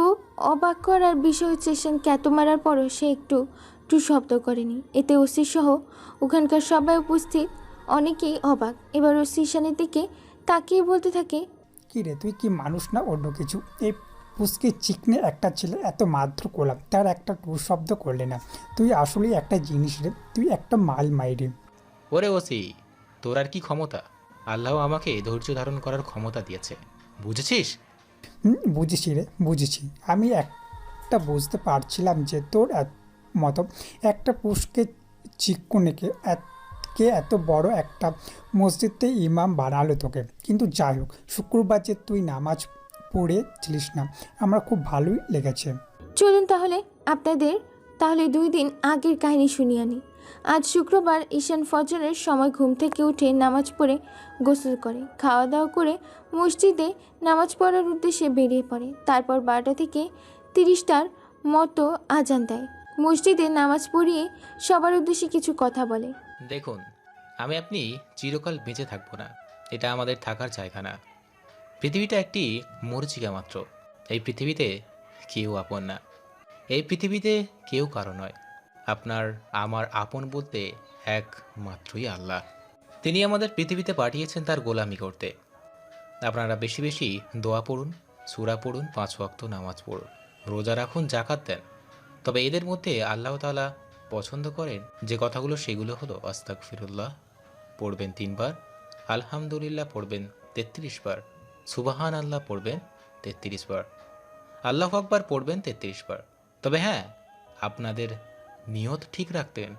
অবাক করার বিষয় হচ্ছে, ঈশানকে এত মারার পরও সে একটু শব্দ করেনি। এতে ওসি সহ ওখানকার সবাই উপস্থিত অনেকেই অবাক। এবার ওসি ঈশানের দিকে তাকিয়ে বলতে থাকে, কি রে, তুই কি মানুষ না অন্য কিছু? এই পুচকে চিকনে একটা ছেলে এত মাত্র করলাম, তার একটা টু শব্দ করলে না। তুই আসলেই একটা জিনিস রে, তুই একটা মাল মাইরে। ওরে ওসি, তোর আর কি ক্ষমতা? আল্লাহ আমাকে ধৈর্য ধারণ করার ক্ষমতা দিয়েছে, বুঝেছিস? বুঝেছি রে, বুঝেছি। আমি একটা বুঝতে পারছিলাম যে তোর মতো একটা পুষকে চিকুনেকে কে এত বড় একটা মসজিদে ইমাম বানালো তোকে। কিন্তু যাই হোক, শুক্রবার যে তুই নামাজ পড়েছিলিস না, আমার খুব ভালোই লেগেছে। চলুন তাহলে 2 দিন আগের কাহিনী শুনিয়ে আনি। আজ শুক্রবার ঈশান ফজরের সময় ঘুম থেকে উঠে নামাজ পড়ে গোসল করে, খাওয়া দাওয়া করে মসজিদে নামাজ পড়ার উদ্দেশ্যে বেরিয়ে পড়ে। তারপর 12টা থেকে 30টার মতো আজান দেয়। মসজিদে নামাজ পড়িয়ে সবার উদ্দেশ্যে কিছু কথা বলে। দেখুন, আপনি চিরকাল বেঁচে থাকবো না, এটা আমাদের থাকার জায়গা না। পৃথিবীটা একটি মরীচিকা মাত্র। এই পৃথিবীতে কেউ আপন না, এই পৃথিবীতে কেউ কারো নয়। আপনার আমার আপন বলতে একমাত্রই আল্লাহ। তিনি আমাদের পৃথিবীতে পাঠিয়েছেন তার গোলামি করতে। আপনারা বেশি বেশি দোয়া পড়ুন, সূরা পড়ুন, 5 ওয়াক্ত নামাজ পড়ুন, রোজা রাখুন, জাকাত দেন। তবে এদের মধ্যে আল্লাহ তাআলা পছন্দ করেন যে কথাগুলো, সেগুলো হলো আস্তাগফিরুল্লাহ পড়বেন 3 বার, আলহামদুলিল্লাহ পড়বেন 33 বার, সুবহান আল্লাহ পড়বেন 33 বার, আল্লাহু আকবার পড়বেন 33 বার। তবে হ্যাঁ, আপনাদের নিয়ত ঠিক রাখতেন।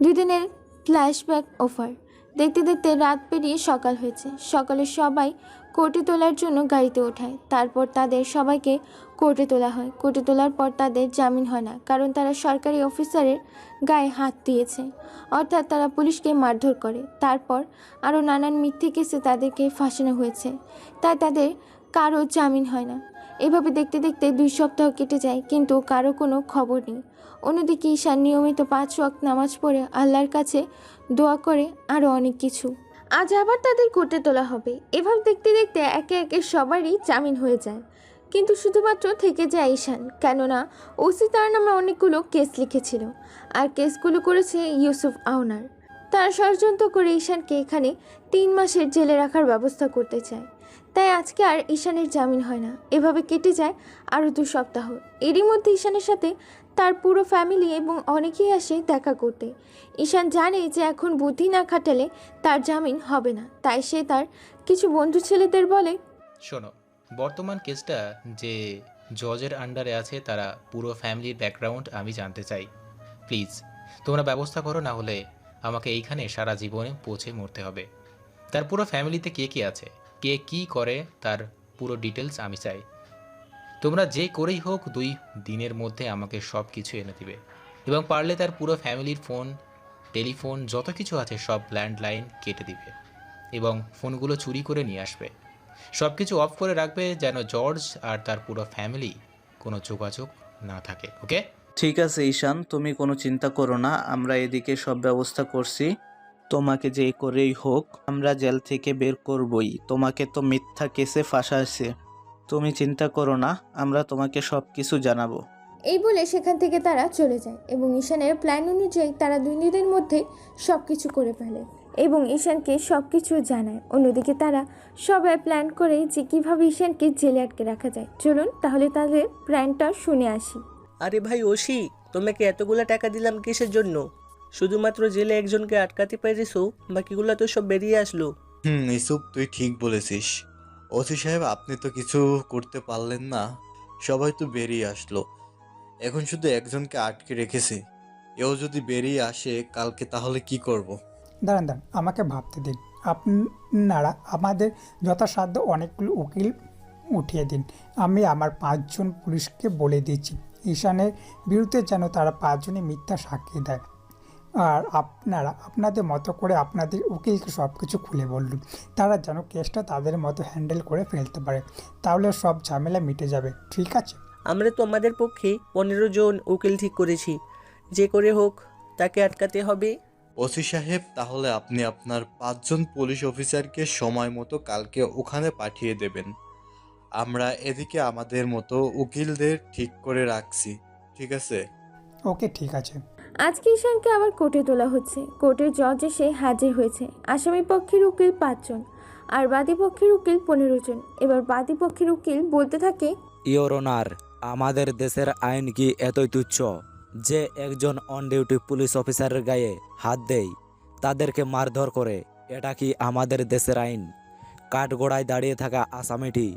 2 দিনের ফ্ল্যাশব্যাক অফার। দেখতে দেখতে রাত পেরিয়ে সকাল হয়েছে। সকালে সবাই কোর্টে তোলার জন্য গাড়িতে ওঠায়। তারপর তাদের সবাইকে কোর্টে তোলা হয়। কোর্টে তোলার পর তাদের জামিন হয় না, কারণ তারা সরকারি অফিসারের গায়ে হাত দিয়েছে, অর্থাৎ তারা পুলিশকে মারধর করে। তারপর আরও নানান মিথ্যে কেসে তাদেরকে ফাঁসানো হয়েছে, তাই তাদের কারো জামিন হয় না। এভাবে দেখতে দেখতে 2 সপ্তাহ কেটে যায়, কিন্তু কারো কোনো খবর নেই। অন্যদিকে ঈশান নিয়মিত 5 ওয়াক্ত নামাজ পড়ে আল্লাহর কাছে দোয়া করে আরও অনেক কিছু। আজ আবার তাদের কোর্টে তোলা হবে। এভাবে দেখতে দেখতে একে একে সবারই জামিন হয়ে যায়, কিন্তু শুধুমাত্র থেকে যায় ঈশান, কেননা ওসি তার নামে অনেকগুলো কেস লিখেছিল, আর কেসগুলো করেছে ইউসুফ আওনার। তারা ষড়যন্ত্র করে ঈশানকে এখানে 3 মাসের জেলে রাখার ব্যবস্থা করতে চায়, তাই আজকে আর ঈশানের জামিন হয় না। এভাবে কেটে যায় আরও 2 সপ্তাহ। এরই মধ্যে ঈশানের সাথে তার পুরো ফ্যামিলি এবং অনেকেই আসে দেখা করতে। ঈশান জানে যে এখন বুদ্ধি না খাটালে তার জামিন হবে না, তাই সে তার কিছু বন্ধু ছেলেদের বলে, শোনো, বর্তমান কেসটা যে জজের আন্ডারে আছে, তারা পুরো ফ্যামিলির ব্যাকগ্রাউন্ড আমি জানতে চাই। প্লিজ তোমরা ব্যবস্থা করো, না হলে আমাকে এইখানে সারা জীবনে পৌঁছে মরতে হবে। তার পুরো ফ্যামিলিতে কে কে আছে, কে কি করে, তার পুরো ডিটেলস আমি চাই। তোমরা যে করেই হোক 2 দিনের মধ্যে আমাকে সব কিছু এনে দিবে, এবং পারলে তার পুরো ফ্যামিলির ফোন, টেলিফোন যত কিছু আছে সব ল্যান্ডলাইন কেটে দিবে, এবং ফোনগুলো চুরি করে নিয়ে আসবে। সব কিছু অফ করে রাখবে, যেন জর্জ আর তার পুরো ফ্যামিলি কোনো যোগাযোগ না থাকে। ওকে? ঠিক আছে ঈশান, তুমি কোনো চিন্তা করো না, আমরা এদিকে সব ব্যবস্থা করছি। তোমাকে যে করেই হোক আমরা জেল থেকে বের করবই। তোমাকে তো মিথ্যা কেসে ফাঁসাছে, তুমি চিন্তা করো না, আমরা তোমাকে সব কিছু জানাবো। এই বলে সেখান থেকে তারা চলে যায় এবং ঈশানের প্ল্যান অনুযায়ী তারা 2 দিনের মধ্যে সব কিছু করে ফেলে এবং ঈশানকে সব কিছু জানায়। অন্যদিকে তারা সবাই প্ল্যান করে যে কীভাবে ঈশানকে জেলে আটকে রাখা যায়। চলুন তাহলে তাদের প্ল্যানটা শুনে আসি। আরে ভাই ওসি, তোমাকে এতগুলো টাকা দিলাম কিসের জন্য? শুধুমাত্র জেলে একজনকে আটকাতে পেরেছো, বাকিগুলো তো সব বেরিয়ে আসলো। ইসুপ, তুই ঠিক বলেছিস। ওসি সাহেব, আপনি তো কিছু করতে পারলেন না, সবাই তো বেরিয়ে আসলো। এখন শুধু একজনকে আটকে রেখেছি, এও যদি বেরিয়ে আসে কালকে, তাহলে কি করব? দাঁড়ান, আমাকে ভাবতে দিন। আপনারা আমাদের যথাসাধ্য অনেকগুলো উকিল উঠিয়ে দিন। আমি আমার 5 জন পুলিশকে বলে দিচ্ছি ঈশানের বিরুদ্ধে যেন তারা 5 জনই মিথ্যা সাক্ষী দেয়, আর আপনারা আপনাদের মতো করে আপনাদের উকিলকে সব কিছু খুলে বলুন, তারা যেন কেসটা তাদের মতো হ্যান্ডেল করে ফেলতে পারে, তাহলে সব ঝামেলা মিটে যাবে। ঠিক আছে? আমরা তো আমাদের পক্ষে 15 জন উকিল ঠিক করেছি, যে করে হোক তাকে আটকাতে হবে। ওসি সাহেব, তাহলে আপনি আপনার 5 জন পুলিশ অফিসারকে সময় মতো কালকে ওখানে পাঠিয়ে দেবেন। আমরা এদিকে আমাদের মতো উকিলদের ঠিক করে রাখছি, ঠিক আছে? ওকে, ঠিক আছে। আজকে ঈশানকে আবার কোর্টে তোলা হচ্ছে। কোর্টের জজ এসে হাজির হয়েছে। আসামি পক্ষের উকিল 5 জন আর বাদী পক্ষের উকিল 15 জন। এবার বাদী পক্ষের উকিল বলতে থাকে, ইওর অনার, আমাদের দেশের আইন কি এতই তুচ্ছ যে একজন অন ডিউটি পুলিশ অফিসারের গায়ে হাত দেয়, তাদেরকে মারধর করে? এটা কি আমাদের দেশের আইন? কাঠগোড়ায় দাঁড়িয়ে থাকা আসামিটি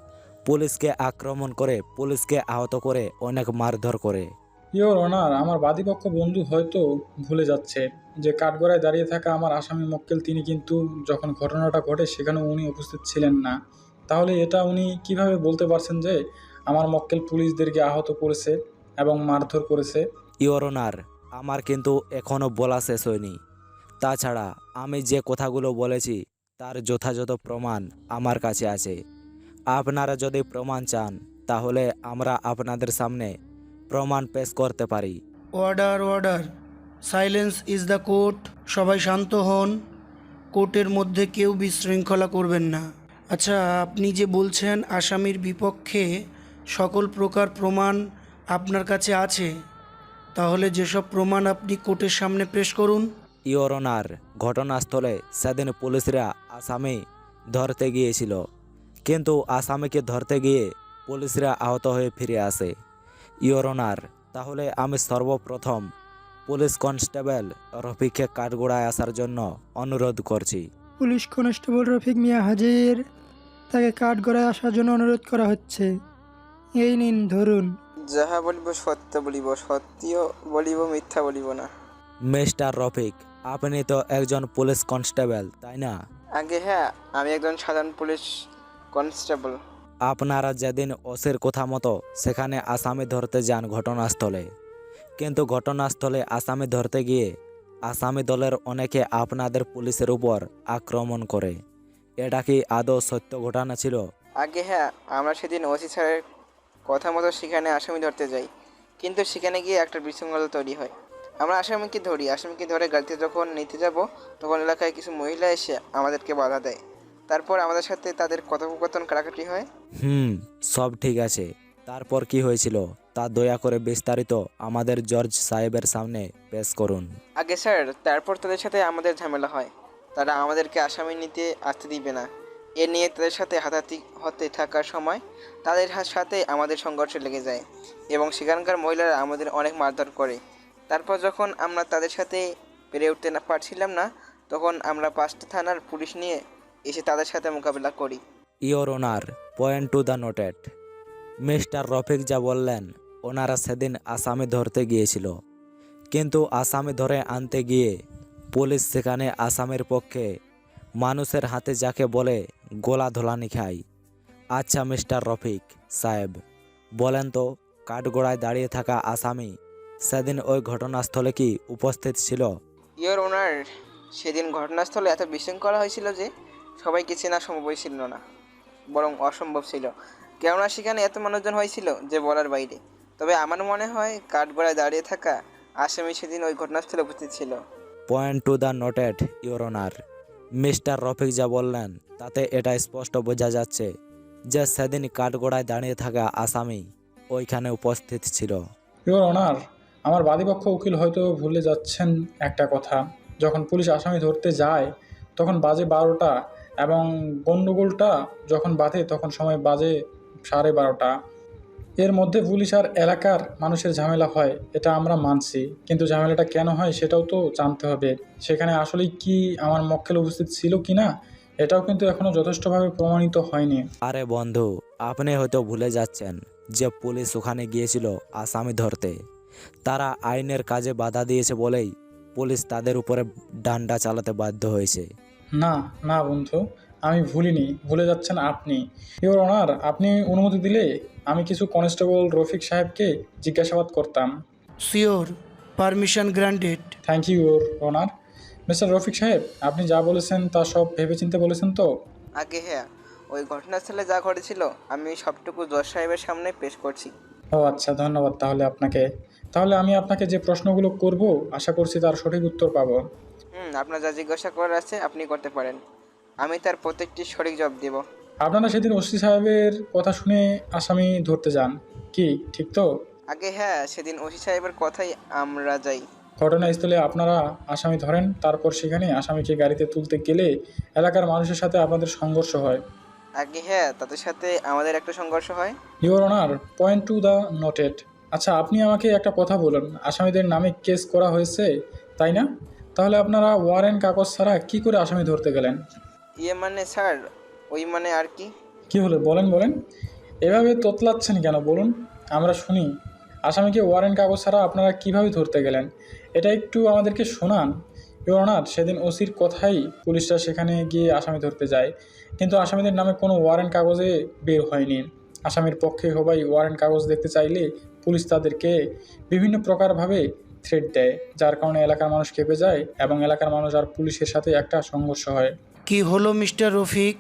পুলিশকে আক্রমণ করে, পুলিশকে আহত করে, অনেক মারধর করে। ইওর অনার, আমার বাদীপক্ষ বন্ধু হয়তো ভুলে যাচ্ছে যে কাঠগড়ায় দাঁড়িয়ে থাকা আমার আসামি মক্কেল, তিনি কিন্তু যখন ঘটনাটা ঘটে সেখানে উনি উপস্থিত ছিলেন না। তাহলে এটা উনি কিভাবে বলতে পারছেন যে আমার মক্কেল পুলিশদেরকে আহত করেছে এবং মারধর করেছে? ইওর অনার, আমার কিন্তু এখনও বলা শেষ হয়নি। তাছাড়া আমি যে কথাগুলো বলেছি তার যথাযথ প্রমাণ আমার কাছে আছে। আপনারা যদি প্রমাণ চান তাহলে আমরা আপনাদের সামনে প্রমাণ পেশ করতে পারি। Order order, silence is the court. সবাই শান্ত হন, কোর্টের মধ্যে কেউ বিশৃঙ্খলা করবেন না। আচ্ছা, আপনি যে বলছেন আসামির বিপক্ষে সকল প্রকার প্রমাণ আপনার কাছে আছে, তাহলে যেসব প্রমাণ আপনি কোর্টের সামনে পেশ করুন। ইওর অনার, ঘটনাস্থলে সেদিন পুলিশরা আসামি ধরতে গিয়েছিল, কিন্তু আসামিকে ধরতে গিয়ে পুলিশরা আহত হয়ে ফিরে আসে। ইওর অনার, তাহলে আমি সর্বপ্রথম পুলিশ কনস্টেবল রফিককে কাঠগোড়ায় আসার জন্য অনুরোধ করছি। পুলিশ কনস্টেবল রফিক মিয়া হাজির। তাকে কাঠগড়ায় আসার জন্য অনুরোধ করা হচ্ছে। এই নিন, ধরুন। যাহা বলিব সত্য বলিব, সত্যিও বলিব, মিথ্যা বলিব না। মিস্টার রফিক, আপনি তো একজন পুলিশ কনস্টেবল, তাই না? আগে হ্যাঁ, আমি একজন সাধারণ পুলিশ কনস্টেবল। আপনারা যেদিন ওসির কথা মতো সেখানে আসামি ধরতে যান ঘটনাস্থলে, কিন্তু ঘটনাস্থলে আসামি ধরতে গিয়ে আসামি দলের অনেকে আপনাদের পুলিশের উপর আক্রমণ করে। এটা কি আদৌ সত্য ঘটনা ছিল? আগে হ্যাঁ, আমরা সেদিন ওসি স্যারের কথা মতো সেখানে আসামি ধরতে যাই, কিন্তু সেখানে গিয়ে একটা বিশৃঙ্খলা তৈরি হয়। আমরা আসামিকে ধরে গাড়িতে যখন নিতে যাব তখন এলাকায় কিছু মহিলা এসে আমাদেরকে বাধা দেয়। তারপর আমাদের সাথে তাদের কথোপকথন কাটাকাটি হয়। সব ঠিক আছে, তারপর কি হয়েছিল তা দয়া করে বিস্তারিত আমাদের জজ সাহেবের সামনে পেশ করুন। আগে স্যার, তারপর তাদের সাথে আমাদের ঝামেলা হয়। তারা আমাদেরকে আসামি নিতে আসতে দিবে না। এ নিয়ে তাদের সাথে হাতাহাতি হতে থাকার সময় তাদের সাথে আমাদের সংঘর্ষ লেগে যায় এবং সেখানকার মহিলারা আমাদের অনেক মারধর করে। তারপর যখন আমরা তাদের সাথে পেরে উঠতে পারছিলাম না, তখন আমরা 5টা থানার পুলিশ নিয়ে এসে তাদের সাথে মোকাবিলা করি। Your honour, point to the noted. Mister Rafiq যা বললেন, ওনারা সেদিন আসামি ধরতে গিয়েছিল, কিন্তু আসামি ধরে আনতে গিয়ে পুলিশ সেখানে আসামির পক্ষে মানুষের হাতে যাকে বলে গোলা ধোলানি খায়। আচ্ছা মিস্টার রফিক সাহেব, বলেন তো, কাঠগোড়ায় দাঁড়িয়ে থাকা আসামি সেদিন ওই ঘটনাস্থলে কি উপস্থিত ছিল? ইওর ওনার, সেদিন ঘটনাস্থলে এত বিশৃঙ্খলা হয়েছিল যে সবাইকে চেনা সম্ভব ছিল না, বরং অসম্ভব ছিল। কেননা সেখানে এত মানুষজন হয়েছিল যে বলার বাইরে। তবে আমার মনে হয় কাঠগড়ায় দাঁড়িয়ে থাকা আসামি সেদিন ওই ঘটনাস্থলে উপস্থিত ছিল। Point to the noted your honour. Mister Rafiq যা বললেন তাতে এটা স্পষ্ট বোঝা যাচ্ছে যে সেদিন কাঠগোড়ায় দাঁড়িয়ে থাকা আসামি ওইখানে উপস্থিত ছিল। ইওর অনার, আমার বাদীপক্ষ উকিল হয়তো ভুলে যাচ্ছেন একটা কথা। যখন পুলিশ আসামি ধরতে যায় তখন বাজে 12টা এবং গণ্ডগোলটা যখন বাধে তখন সময় বাজে 12:30। এর মধ্যে পুলিশ আর এলাকার মানুষের ঝামেলা হয়, এটা আমরা মানছি, কিন্তু ঝামেলাটা কেন হয় সেটাও তো জানতে হবে। সেখানে আসলেই কি আমার মক্কেল উপস্থিত ছিল কি না এটাও কিন্তু এখনও যথেষ্টভাবে প্রমাণিত হয়নি। আরে বন্ধু, আপনি হয়তো ভুলে যাচ্ছেন যে পুলিশ ওখানে গিয়েছিল আসামি ধরতে। তারা আইনের কাজে বাধা দিয়েছে বলেই পুলিশ তাদের উপরে ডান্ডা চালাতে বাধ্য হয়েছে। না না বন্ধু, আমি ভুলিনি, ভুলে যাচ্ছেন আপনি। ইওর অনার, আপনি অনুমতি দিলে আমি কিছু কনস্টেবল রফিক সাহেবকে জিজ্ঞাসাবাদ করতাম। Sure, permission granted. Thank you your honour. Mister Rafiq Saheb, আপনি যা বলেছেন তা সব ভেবেচিন্তে বলেছেন তো? আগে হ্যাঁ, ওই ঘটনাস্থলে যা ঘটেছিল আমি সবটুকু জজ সাহেবের সামনে পেশ করছি। ও আচ্ছা, ধন্যবাদ তাহলে আপনাকে। তাহলে আমি আপনাকে যে প্রশ্নগুলো করব আশা করছি তার সঠিক উত্তর পাবো। আপনার যা জিজ্ঞাসা করার আছে আপনি করতে পারেন, আমি তার প্রত্যেকটি সঠিক জবাব দেব। আপনারা সেদিন ওসি সাহেবের কথা শুনে আসামি ধরতে যান কি, ঠিক তো? আগে হ্যাঁ, সেদিন ওসি সাহেবের কথাই আমরা যাই। ঘটনাস্থলে আপনারা আসামি ধরেন, তারপর সেখানে আসামিকে গাড়িতে তুলতে গেলে এলাকার মানুষের সাথে আপনাদের সংঘর্ষ হয়। আগে হ্যাঁ, তাদের সাথে আমাদের একটা সংঘর্ষ হয়। Your honour, point to the noted. আচ্ছা, আপনি আমাকে একটা কথা বলুন, আসামিদের নামে কেস করা হয়েছে তাই না? তাহলে আপনারা ওয়ারেন্ট কাগজ ছাড়া কি করে আসামি ধরতে গেলেন? মানে স্যার, ওই মানে আর কি। কি হলো বলেন বলেন, এভাবে তোতলাচ্ছেন কেন বলুন, আমরা শুনি। আসামিকে ওয়ারেন্ট কাগজ ছাড়া আপনারা কিভাবে ধরতে গেলেন এটা একটু আমাদেরকে শোনান। ইওর অনার, সেদিন ওসির কথাই পুলিশরা সেখানে গিয়ে আসামি ধরতে যায়, কিন্তু আসামিদের নামে কোনো ওয়ারেন্ট কাগজে বের হয়নি। আসামির পক্ষে সবাই ওয়ারেন্ট কাগজ দেখতে চাইলে পুলিশ তাদেরকে বিভিন্ন প্রকারভাবে থ্রেট দেয়, যার কারণে এলাকার মানুষ ক্ষেপে যায় এবং এলাকার মানুষ আর পুলিশের সাথে একটা সংঘর্ষ হয়। কি হলো মিস্টার রফিক,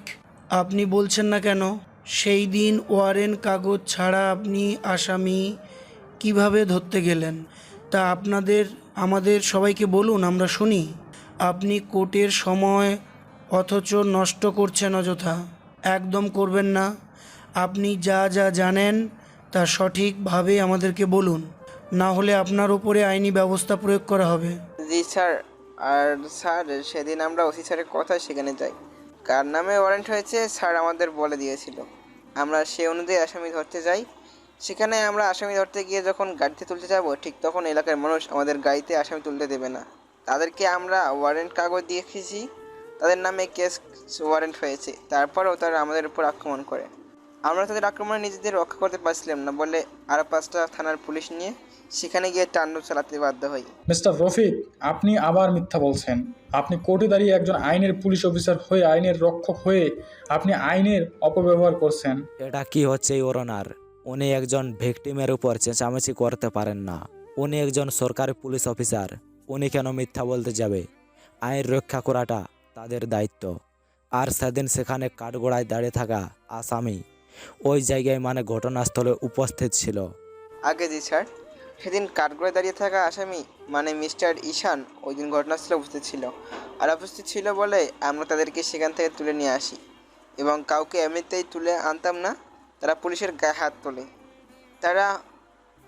আপনি বলছেন না কেন? সেই দিন ওয়ারেন্ট কাগজ ছাড়া আপনি আসামি কিভাবে ধরতে গেলেন তা আমাদের সবাইকে বলুন, আমরা শুনি। আপনি কোর্টের সময় অথচ নষ্ট করছেন অযথা। একদম করবেন না। আপনি যা যা জানেন তা সঠিকভাবে আমাদেরকে বলুন, না হলে আপনার উপরে আইনি ব্যবস্থা প্রয়োগ করা হবে। জি স্যার। আর স্যার, সেদিন আমরা ওসি স্যারের কথা সেখানে যাই, কার নামে ওয়ারেন্ট হয়েছে স্যার আমাদের বলে দিয়েছিল। আমরা সে অনুযায়ী আসামি ধরতে যাই। সেখানে আমরা আসামি ধরতে গিয়ে যখন গাড়িতে তুলতে যাব, ঠিক তখন এলাকার মানুষ আমাদের গাড়িতে আসামি তুলতে দেবে না। তাদেরকে আমরা ওয়ারেন্ট কাগজ দিয়েছি, তাদের নামে কেস ওয়ারেন্ট হয়েছে, তারপরেও তারা আমাদের উপর আক্রমণ করে। আমরা তাদের আক্রমণে নিজেদের রক্ষা করতে পারছিলাম না বলে আরও 5টা থানার পুলিশ নিয়ে সেখানে গিয়ে তাণ্ডব চালাতে বাধ্য হই। মিস্টার রফিক, আপনি আবার মিথ্যা বলছেন। আপনি কোর্টে দাঁড়িয়ে একজন আইনের পুলিশ অফিসার হয়ে, আইনের রক্ষক হয়ে আপনি আইনের অপব্যবহার করছেন। এটা কি হচ্ছে ইওর অনার? উনি একজন ভিকটিমের উপর চেঁচামেচি করতে পারেন না। উনি একজন সরকারি পুলিশ অফিসার, উনি কেন মিথ্যা বলতে যাবে? আইন রক্ষা করাটা তাদের দায়িত্ব। আর সেদিন সেখানে কাঠগড়ায় দাঁড়িয়ে থাকা আসামি ওই জায়গায় মানে ঘটনাস্থলে উপস্থিত ছিল। আগে জি স্যার, সেদিন কাঠগড়ায় দাঁড়িয়ে থাকা আসামি মানে মিস্টার ঈশান ওই দিন ঘটনাস্থলে উপস্থিত ছিল। আর উপস্থিত ছিল বলে আমরা তাদেরকে সেখান থেকে তুলে নিয়ে আসি, এবং কাউকে এমনিতেই তুলে আনতাম না, তারা পুলিশের গায়ে হাত তোলে। তারা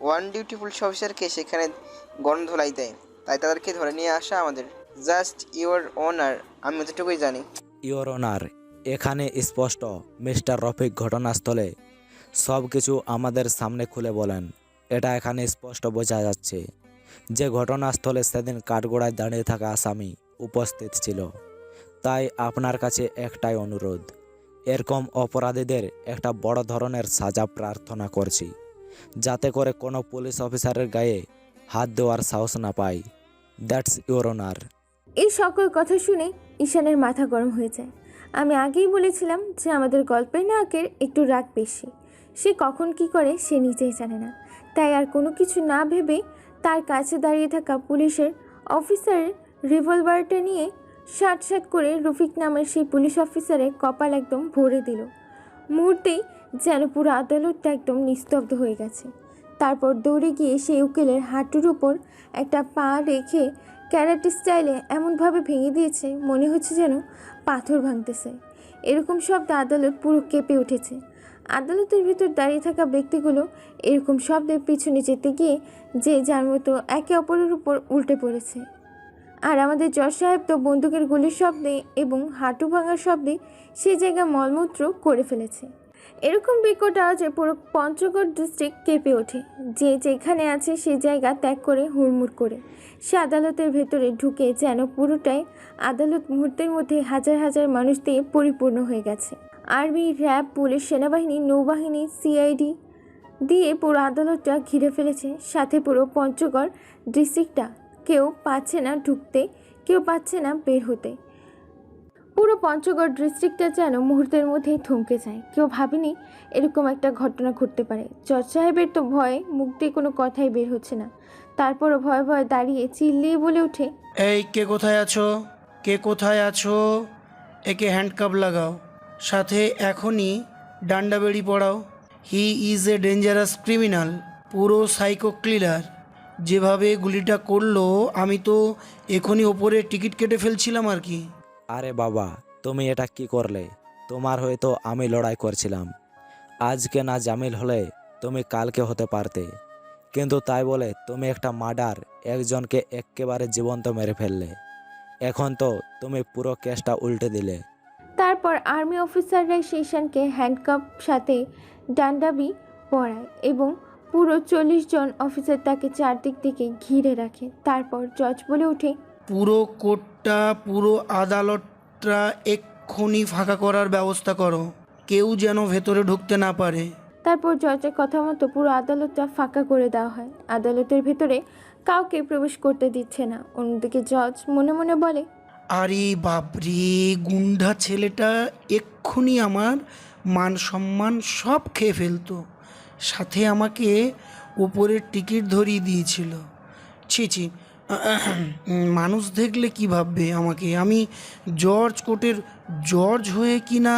ওয়ান ডিউটি পুলিশ অফিসারকে সেখানে গণধোলাই দেয়, তাই তাদেরকে ধরে নিয়ে আসা আমাদের। জাস্ট ইওর অনার, আমি যতটুকুই জানি। ইওর অনার, এখানে স্পষ্ট মিস্টার রফিক ঘটনাস্থলে সব কিছু আমাদের সামনে খুলে বলেন। এটা এখানে স্পষ্ট বোঝা যাচ্ছে যে ঘটনাস্থলে সেদিন কাঠগড়ায় দাঁড়িয়ে থাকা আসামি উপস্থিত ছিল। তাই আপনার কাছে একটাই অনুরোধ, এরকম অপরাধীদের একটা বড় ধরনের সাজা প্রার্থনা করছি, যাতে করে কোনো পুলিশ অফিসারের গায়ে হাত দেওয়ার সাহস না পায়। That's your honour. এই সকল কথা শুনে ঈশানের মাথা গরম হয়ে যায়। আমি আগেই বলেছিলাম যে আমাদের গল্পের নায়কের একটু রাগ বেশি। সে কখন কি করে সে নিজেই জানে না। তাই আর কোনো কিছু না ভেবে তার কাছে দাঁড়িয়ে থাকা পুলিশের অফিসারের রিভলভারটা নিয়ে শাট করে রফিক নামের সেই পুলিশ অফিসারের কপাল একদম ভরে দিল। মুহূর্তেই যেন পুরো আদালতটা একদম নিস্তব্ধ হয়ে গেছে। তারপর দৌড়ে গিয়ে সেই উকিলের হাঁটুর উপর একটা পা রেখে ক্যারাটে স্টাইলে এমনভাবে ভেঙে দিয়েছে, মনে হচ্ছে যেন পাথর ভাঙতেছে। এরকম শব্দে আদালত পুরো কেঁপে উঠেছে। আদালতের ভিতর দাঁড়িয়ে থাকা ব্যক্তিগুলো এরকম শব্দের পিছনে যেতে গিয়ে যে যার মতো একে অপরের উপর উল্টে পড়েছে। আর আমাদের জজ সাহেব তো বন্দুকের গুলির শব্দে এবং হাঁটু ভাঙার শব্দে সে জায়গা মলমূত্র করে ফেলেছে। এরকম বিকট আওয়াজে পুরো পঞ্চগড় ডিস্ট্রিক্ট কেঁপে ওঠে। যে যেখানে আছে সে জায়গা ত্যাগ করে হুড়মুড় করে সে আদালতের ভেতরে ঢুকে যেন পুরোটাই আদালত মুহূর্তের মধ্যে হাজার হাজার মানুষ দিয়ে পরিপূর্ণ হয়ে গেছে। আর্মি, র্যাব, পুলিশ, সেনাবাহিনী, নৌবাহিনী, সিআইডি দিয়ে পুরো আদালতটা ঘিরে ফেলেছে। সাথে পুরো পঞ্চগড় ডিস্ট্রিক্টটা কেউ পাচ্ছে না ঢুকতে, কেউ পাচ্ছে না বের হতে। পুরো পঞ্চগড় ডিস্ট্রিক্টটা যেন মুহূর্তের মধ্যেই থমকে যায়। কেউ ভাবেনি এরকম একটা ঘটনা ঘটতে পারে। জজ সাহেবের তো ভয়ে মুখ দিয়ে কোনো কথাই বের হচ্ছে না। তারপরও ভয়ে ভয়ে দাঁড়িয়ে চিল্লিয়ে বলে ওঠে, এই কে কোথায় আছো? কে কোথায় আছো? একে হ্যান্ডকাপ লাগাও, সাথে এখনই ডান্ডা বেড়ি পড়াও। He is a dangerous criminal, পুরো সাইকো ক্লিলার। যেভাবে গুলিটা করলো আমি তো এখনই ওপরে টিকিট কেটে ফেলছিলাম আর কি। আরে বাবা, তুমি এটা কি করলে? তোমার হয়তো আমি লড়াই করছিলাম। আজকে না জামিল হলে তুমি কালকে হতে পারতে, কিন্তু তাই বলে তুমি একটা মার্ডার একজনকে একেবারে জীবন্ত মেরে ফেললে। এখন তো তুমি পুরো কেসটা উল্টে দিলে। তারপর আর্মি অফিসাররা সেশনকে হ্যান্ডকাপ সাথে ডান্ডাবি পরায় এবং পুরো 40 জন অফিসার তাকে চারদিক থেকে ঘিরে রাখে। তারপর জজ বলে ওঠে, পুরো কোর্টটা, পুরো আদালতটা এক্ষুনি ফাঁকা করার ব্যবস্থা করো, কেউ যেন ভেতরে ঢুকতে না পারে। তারপর জজের কথা মতো পুরো আদালতটা ফাঁকা করে দেওয়া হয়। আদালতের ভেতরে কাউকে প্রবেশ করতে দিচ্ছে না। অন্যদিকে জজ মনে মনে বলে, আরে বাপরে, গুন্ডা ছেলেটা এক্ষুনি আমার মান সম্মান সব খেয়ে ফেলতো, সাথে আমাকে ওপরের টিকিট ধরিয়ে দিয়েছিল। ছি ছি, মানুষ দেখলে কি ভাববে আমাকে? আমি জর্জ কোর্টের জর্জ হয়ে কি না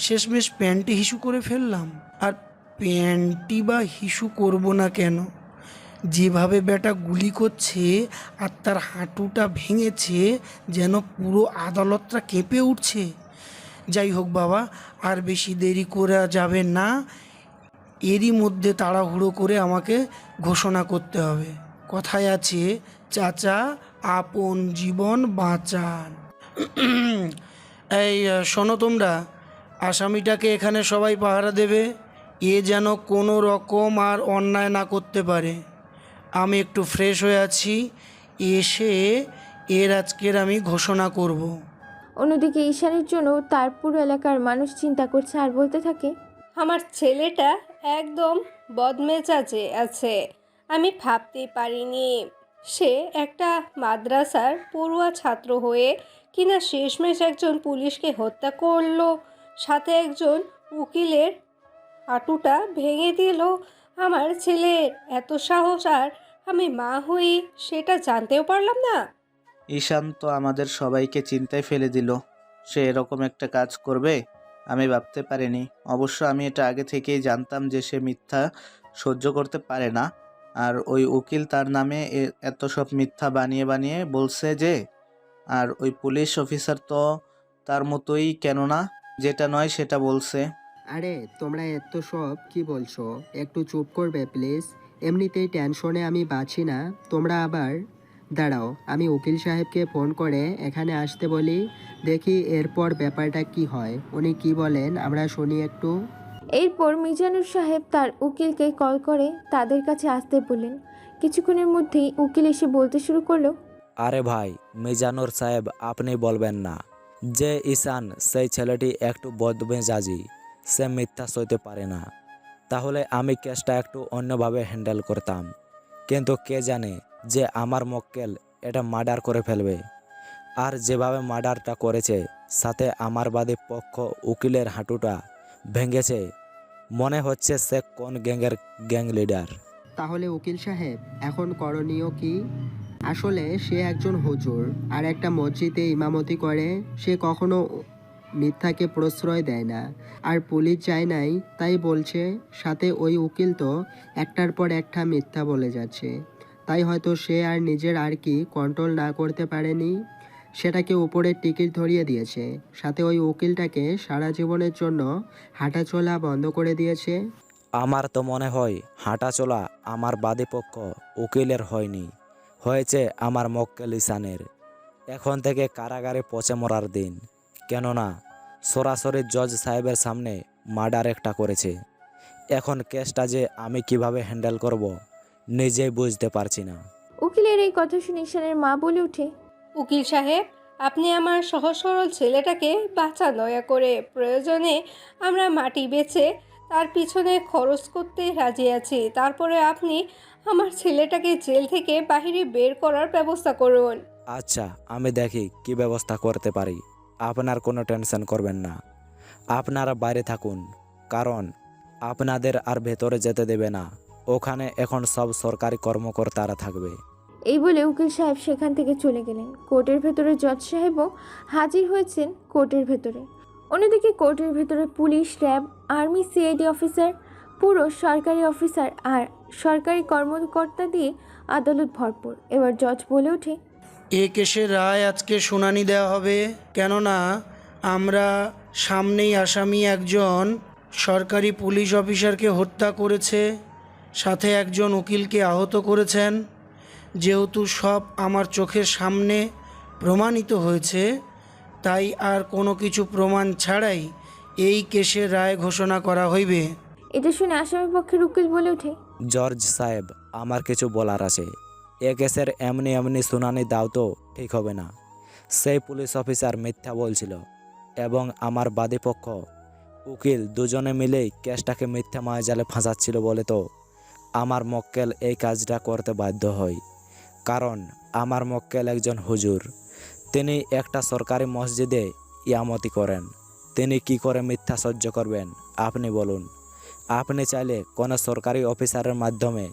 শেষমেশ প্যান্টে হিসু করে ফেললাম। আর প্যান্টি বা হিসু করব না কেন, যেভাবে ব্যাটা গুলি করছে আর তার হাঁটুটা ভেঙেছে, যেন পুরো আদালতটা কেঁপে উঠছে। যাই হোক বাবা, আর বেশি দেরি করা যাবে না, এরই মধ্যে তাড়াহুড়ো করে আমাকে ঘোষণা করতে হবে। কথায় আছে, চাচা আপন জীবন বাঁচান। এই শোনো তোমরা, আসামিটাকে এখানে সবাই পাহারা দেবে, এ যেন কোনো রকম আর অন্যায় না করতে পারে। আমি একটু ফ্রেশ হয়ে আছি, এসে এর আজকের আমি ঘোষণা করব। অন্যদিকে ঈশানের জন্য তার পুরো এলাকার মানুষ চিন্তা করছে আর বলতে থাকে, আমার ছেলেটা একদম বদমেজাজে আছে। আমি ভাবতেই পারিনি সে একটা মাদ্রাসার পড়ুয়া ছাত্র হয়ে কিনা শেষমেশ একজন পুলিশকে হত্যা করলো, সাথে একজন উকিলের হাঁটুটা ভেঙে দিল। আমার ছেলের এত সাহস, আর আমি মা হই সেটা জানতেও পারলাম না। ঈশান তো আমাদের সবাইকে চিন্তায় ফেলে দিল। সে এরকম একটা কাজ করবে আমি ভাবতে পারিনি। অবশ্য আমি এটা আগে থেকেই জানতাম যে সে মিথ্যা সহ্য করতে পারে না। আর ওই উকিল তার নামে এত সব মিথ্যা বানিয়ে বানিয়ে বলছে যে, আর ওই পুলিশ অফিসার তো তার মতোই, কেননা যেটা নয় সেটা বলছে। আরে তোমরা এত সব কি বলছো, একটু চুপ করবে প্লিজ? এমনিতেই টেনশনে আমি বাঁচি না, তোমরা আবার দাঁড়াও, আমি উকিল সাহেবকে ফোন করে এখানে আসতে বলি, দেখি এরপর ব্যাপারটা কি হয়। উনি কি বলেন আমরা শুনি একটু। এরপর মিজানুর সাহেব তার উকিলকে কল করে তাদের কাছে আসতে বললেন। কিছুক্ষণের মধ্যেই উকিল এসে বলতে শুরু করলো, আরে ভাই মিজানুর সাহেব, আপনি বলবেন না যে ঈশান সেই ছেলেটি একটু বদমেজাজি, সে মিথ্যা সইতে পারে না। তাহলে আমি কেসটা একটু অন্যভাবে হ্যান্ডেল করতাম, কিন্তু কে জানে যে আমার মক্কেল এটা মার্ডার করে ফেলবে। আর যেভাবে মার্ডারটা করেছে, সাথে আমার বাদী পক্ষ উকিলের হাঁটুটা ভেঙেছে, মনে হচ্ছে সে কোন গ্যাং লিডার। তাহলে উকিল সাহেব এখন করণীয় কি? আসলে সে একজন হুজুর আর একটা মসজিদে ইমামতি করে, সে কখনো মিথ্যাকে প্রশ্রয় দেয় না। আর পুলিশ যায় নাই তাই বলছে, সাথে ওই উকিল তো একটার পর একটা মিথ্যা বলে যাচ্ছে। তাই হয়তো সে আর নিজের আর কি কন্ট্রোল না করতে পারেনি, সেটাকে উপরের টিকিট ধরিয়ে দিয়েছে। সাথে ওই উকিলটাকে সারা জীবনের জন্য হাঁটাচলা বন্ধ করে দিয়েছে। আমার তো মনে হয় হাঁটাচলা আমার বাদী পক্ষ উকিলের হয়নি, হয়েছে আমার মক্কেল ঈশানের। এখন থেকে কারাগারে পচে মরার দিন, কেননা সরাসরি জজ সাহেবের সামনে মার্ডার একটা করেছে। এখন কেসটা যে আমি কিভাবে হ্যান্ডেল করব নিজেই বুঝতে পারছি না। উকিলের এই কথা শুনে ঈশানের মা বলে ওঠে, উকিল সাহেব, আপনি আমার সহজ সরল ছেলেটাকে বাঁচান দয়া করে। প্রয়োজনে আমরা মাটি বেচে তার পিছনে খরচ করতে রাজি আছি। তারপরে আপনি আমার ছেলেটাকে জেল থেকে বাইরে বের করার ব্যবস্থা করুন। আচ্ছা, আমি দেখি কি ব্যবস্থা করতে পারি। আপনার কোনো টেনশন করবেন না, আপনারা বাইরে থাকুন, কারণ আপনাদের আর ভেতরে যেতে দেবে না। ওখানে এখন সব সরকারি কর্মকর্তারা থাকবে। এই বলে উকিল সাহেব সেখান থেকে চলে গেলেন। কোর্টের ভেতরে জজ সাহেবও হাজির হয়েছেন কোর্টের ভেতরে। অন্যদিকে কোর্টের ভেতরে police, RAB, army, CID officer, পুরো সরকারি অফিসার আর সরকারি কর্মকর্তা দিয়ে আদালত ভরপুর। এবার জজ বলে ওঠে, এ কেসের রায় আজকে শুনানি দেওয়া হবে, কেননা আমরা সামনেই আসামি একজন সরকারি পুলিশ অফিসারকে হত্যা করেছে, সাথে একজন উকিলকে আহত করেছেন। যেহেতু সব আমার চোখের সামনে প্রমাণিত হয়েছে, তাই আর কোনো কিছু প্রমাণ ছাড়াই এই কেসের রায় ঘোষণা করা হইবে। এটা শুনে আসামি পক্ষের উকিল বলে ওঠে, জর্জ সাহেব, আমার কিছু বলার আছে। এ কেসের এমনি এমনি শুনানি দাও তো ঠিক হবে না। সেই পুলিশ অফিসার মিথ্যা বলছিল এবং আমার বাদীপক্ষ উকিল দুজনে মিলেই কেসটাকে মিথ্যা মায়াজালে ফাঁসাচ্ছিল বলে তো আমার মক্কেল এই কাজটা করতে বাধ্য হয়। কারণ আমার মক্কেল একজন হুজুর। তিনি একটা সরকারি মসজিদে ইয়ামতি করেন। তিনি কি করে মিথ্যা সহ্য করবেন আপনি বলুন। আপনি চাইলে কোনো সরকারি অফিসারের মাধ্যমে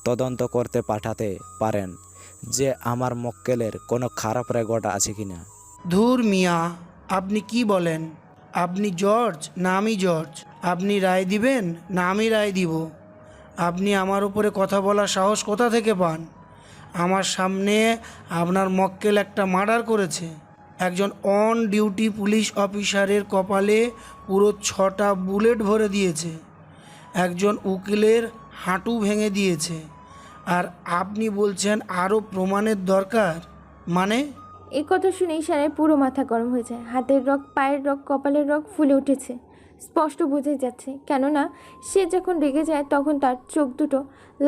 তদন্ত করতে পাঠাতে পারেন যে আমার মক্কেলের কোনো খারাপ রেকর্ড আছে কিনা। ধুর মিয়া, আপনি কি বলেন? আপনি জর্জ না আমি জর্জ? আপনি রায় দিবেন না আমি রায় দিব? আপনি আমার উপরে কথা বলার সাহস কোথা থেকে পান? আমার সামনে আপনার মক্কেল একটা মার্ডার করেছে। একজন অন ডিউটি পুলিশ অফিসারের কপালে পুরো 6টা বুলেট ভরে দিয়েছে। একজন উকিলের হাঁটু ভেঙে দিয়েছে। আর আপনি বলছেন আরও প্রমাণের দরকার? মানে? এই কথা শুনে ঈশানের পুরো মাথা গরম হয়ে যায়। হাতের রগ, পায়ের রগ, কপালের রগ ফুলে উঠেছে। স্পষ্ট বোঝাই যাচ্ছে, কেননা সে যখন রেগে যায় তখন তার চোখ দুটো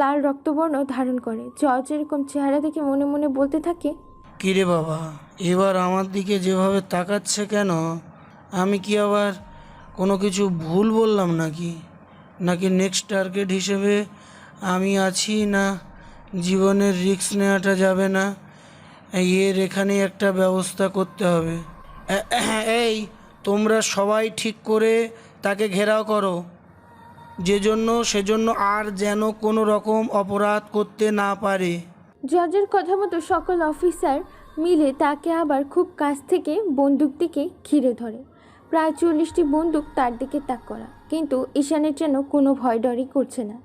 লাল রক্তবর্ণ ধারণ করে। জর্জ এরকম চেহারা দেখে মনে মনে বলতে থাকে, কিরে বাবা, এবার আমার দিকে যেভাবে তাকাচ্ছে কেন? আমি কি আবার কোনো কিছু ভুল বললাম নাকি নেক্সট টার্গেট হিসেবে আমি আছি? না জীবনের রিস্ক নেওয়াটা যাবে না? এর এখানে একটা ব্যবস্থা করতে হবে। এই তোমরা সবাই ঠিক করে তাকে ঘেরাও করো, সেজন্য আর যেন কোনো রকম অপরাধ করতে না পারে। জর্জের কথা মতো সকল অফিসার মিলে তাকে আবার খুব কাছ থেকে বন্দুক দিকে ঘিরে ধরে। প্রায় 40টি বন্দুক তার দিকে তাক করা, কিন্তু ঈশানের যেন কোনো ভয় ডরই করছে না।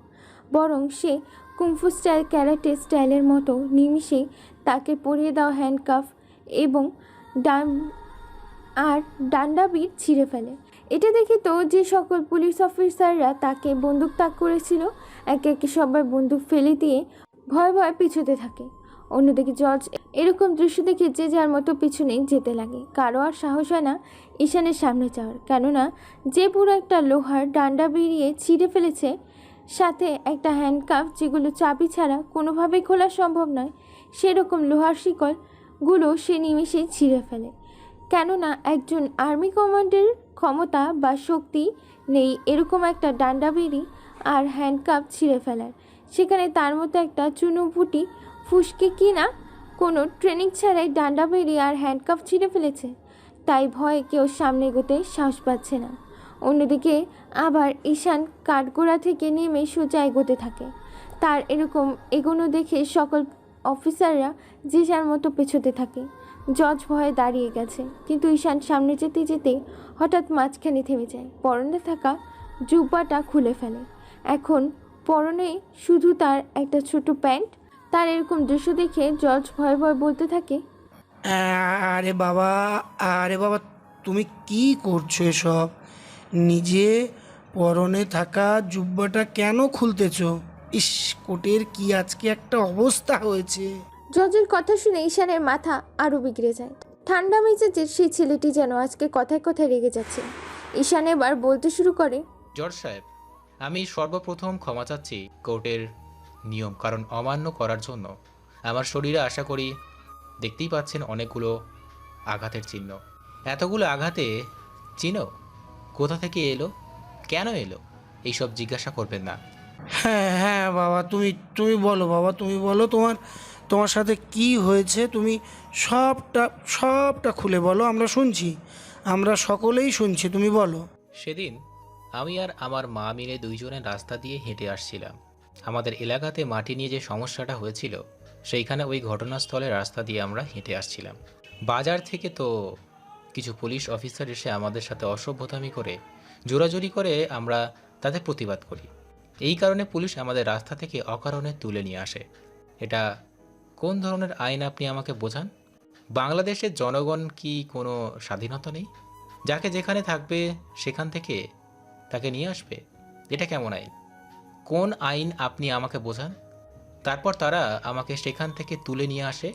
বরং সে কুংফু স্টাইল, ক্যারাটে স্টাইলের মতো নিমিষেই তাকে পরিয়ে দেওয়া হ্যান্ডকাফ এবং ডান্ডাবির ছিঁড়ে ফেলে। এটা দেখে তো যে সকল পুলিশ অফিসাররা তাকে বন্দুক তাক করেছিল একে একে সবাই বন্দুক ফেলে দিয়ে ভয়ে ভয়ে পিছুতে থাকে। অন্যদিকে জর্জ এরকম দৃশ্য দেখে যে যার মতো পিছনে যেতে লাগে। কারো আর সাহস হয় না ঈশানের সামনে যাওয়ার, কেননা যে পুরো একটা লোহার ডান্ডা বেরিয়ে ছিঁড়ে ফেলেছে, সাথে একটা হ্যান্ডকাফ যেগুলো চাবি ছাড়া কোনোভাবেই খোলা সম্ভব নয়, সেরকম লোহার শিকলগুলো সে নিমেষেই ছিঁড়ে ফেলে। কেননা একজন আর্মি কমান্ডের ক্ষমতা বা শক্তি নেই এরকম একটা ডান্ডা বেরি আর হ্যান্ডকাফ ছিঁড়ে ফেলার। সেখানে তার মতো একটা চুনোপুটি ফুসকে কিনা কোনো ট্রেনিং ছাড়াই ডান্ডা বেরি আর হ্যান্ডকাফ ছিঁড়ে ফেলেছে, তাই ভয়ে কেউ সামনে এগোতে সাহস পাচ্ছে না। অন্যদিকে আবার ঈশান কাঠগোড়া থেকে নেমে সোজা এগোতে থাকে। তার এরকম এগোনো দেখে সকল অফিসাররা যে যার মতো পেছোতে থাকে। জজ ভয়ে দাঁড়িয়ে গেছে, কিন্তু ঈশান সামনে যেতে যেতে হঠাৎ মাঝখানে থেমে যায়। পরনে থাকা জুব্বাটা খুলে ফেলে। এখন পরনে শুধু তার একটা ছোট প্যান্ট। তার এরকম দৃশ্য দেখে জজ ভয়ে ভয়ে বলতে থাকে, আরে বাবা, তুমি কি করছো এসব? নিজে পরনে থাকা জুব্বাটা কেন খুলতেছো? ইস, কোটের কি আজকে একটা অবস্থা হয়েছে। জজের কথা শুনে ঈশানের মাথা আরও বিগড়ে যায়। ঠান্ডা মেজাজের সেই ছেলেটি যেন আজকে কথায় কথায় রেগে যাচ্ছে। ঈশান এবার বলতে শুরু করে, জর্জ সাহেব, আমি সর্বপ্রথম ক্ষমা চাচ্ছি কোর্টের নিয়ম কারণ অমান্য করার জন্য। আমার শরীরে আশা করি দেখতেই পাচ্ছেন অনেকগুলো আঘাতের চিহ্ন। এতগুলো আঘাতে চিনো কোথা থেকে এলো, কেন এলো, এইসব জিজ্ঞাসা করবেন না। হ্যাঁ বাবা, তুমি বলো বাবা, তুমি বলো তোমার সাথে কি হয়েছে। তুমি সবটা খুলে বলো, আমরা শুনছি, আমরা সকলেই শুনছি, তুমি বলো। সেদিন আমি আর আমার মা মিলে দুইজনে রাস্তা দিয়ে হেঁটে আসছিলাম। আমাদের এলাকাতে মাটি নিয়ে যে সমস্যাটা হয়েছিল সেইখানে ওই ঘটনাস্থলে রাস্তা দিয়ে আমরা হেঁটে আসছিলাম। বাজার থেকে তো কিছু পুলিশ অফিসার এসে আমাদের সাথে অসভ্যতামি করে জোরাজুরি করে, আমরা তাদের প্রতিবাদ করি। এই কারণে পুলিশ আমাদের রাস্তা থেকে অকারণে তুলে নিয়ে আসে। এটা কোন ধরনের আইন আপনি আমাকে বোঝান? বাংলাদেশের জনগণ কি কোনো স্বাধীনতা নেই? যাকে যেখানে থাকবে সেখান থেকে তাকে নিয়ে আসবে? এটা কেমন আইন? কোন আইন আপনি আমাকে বোঝান? তারপর তারা আমাকে সেখান থেকে তুলে নিয়ে আসে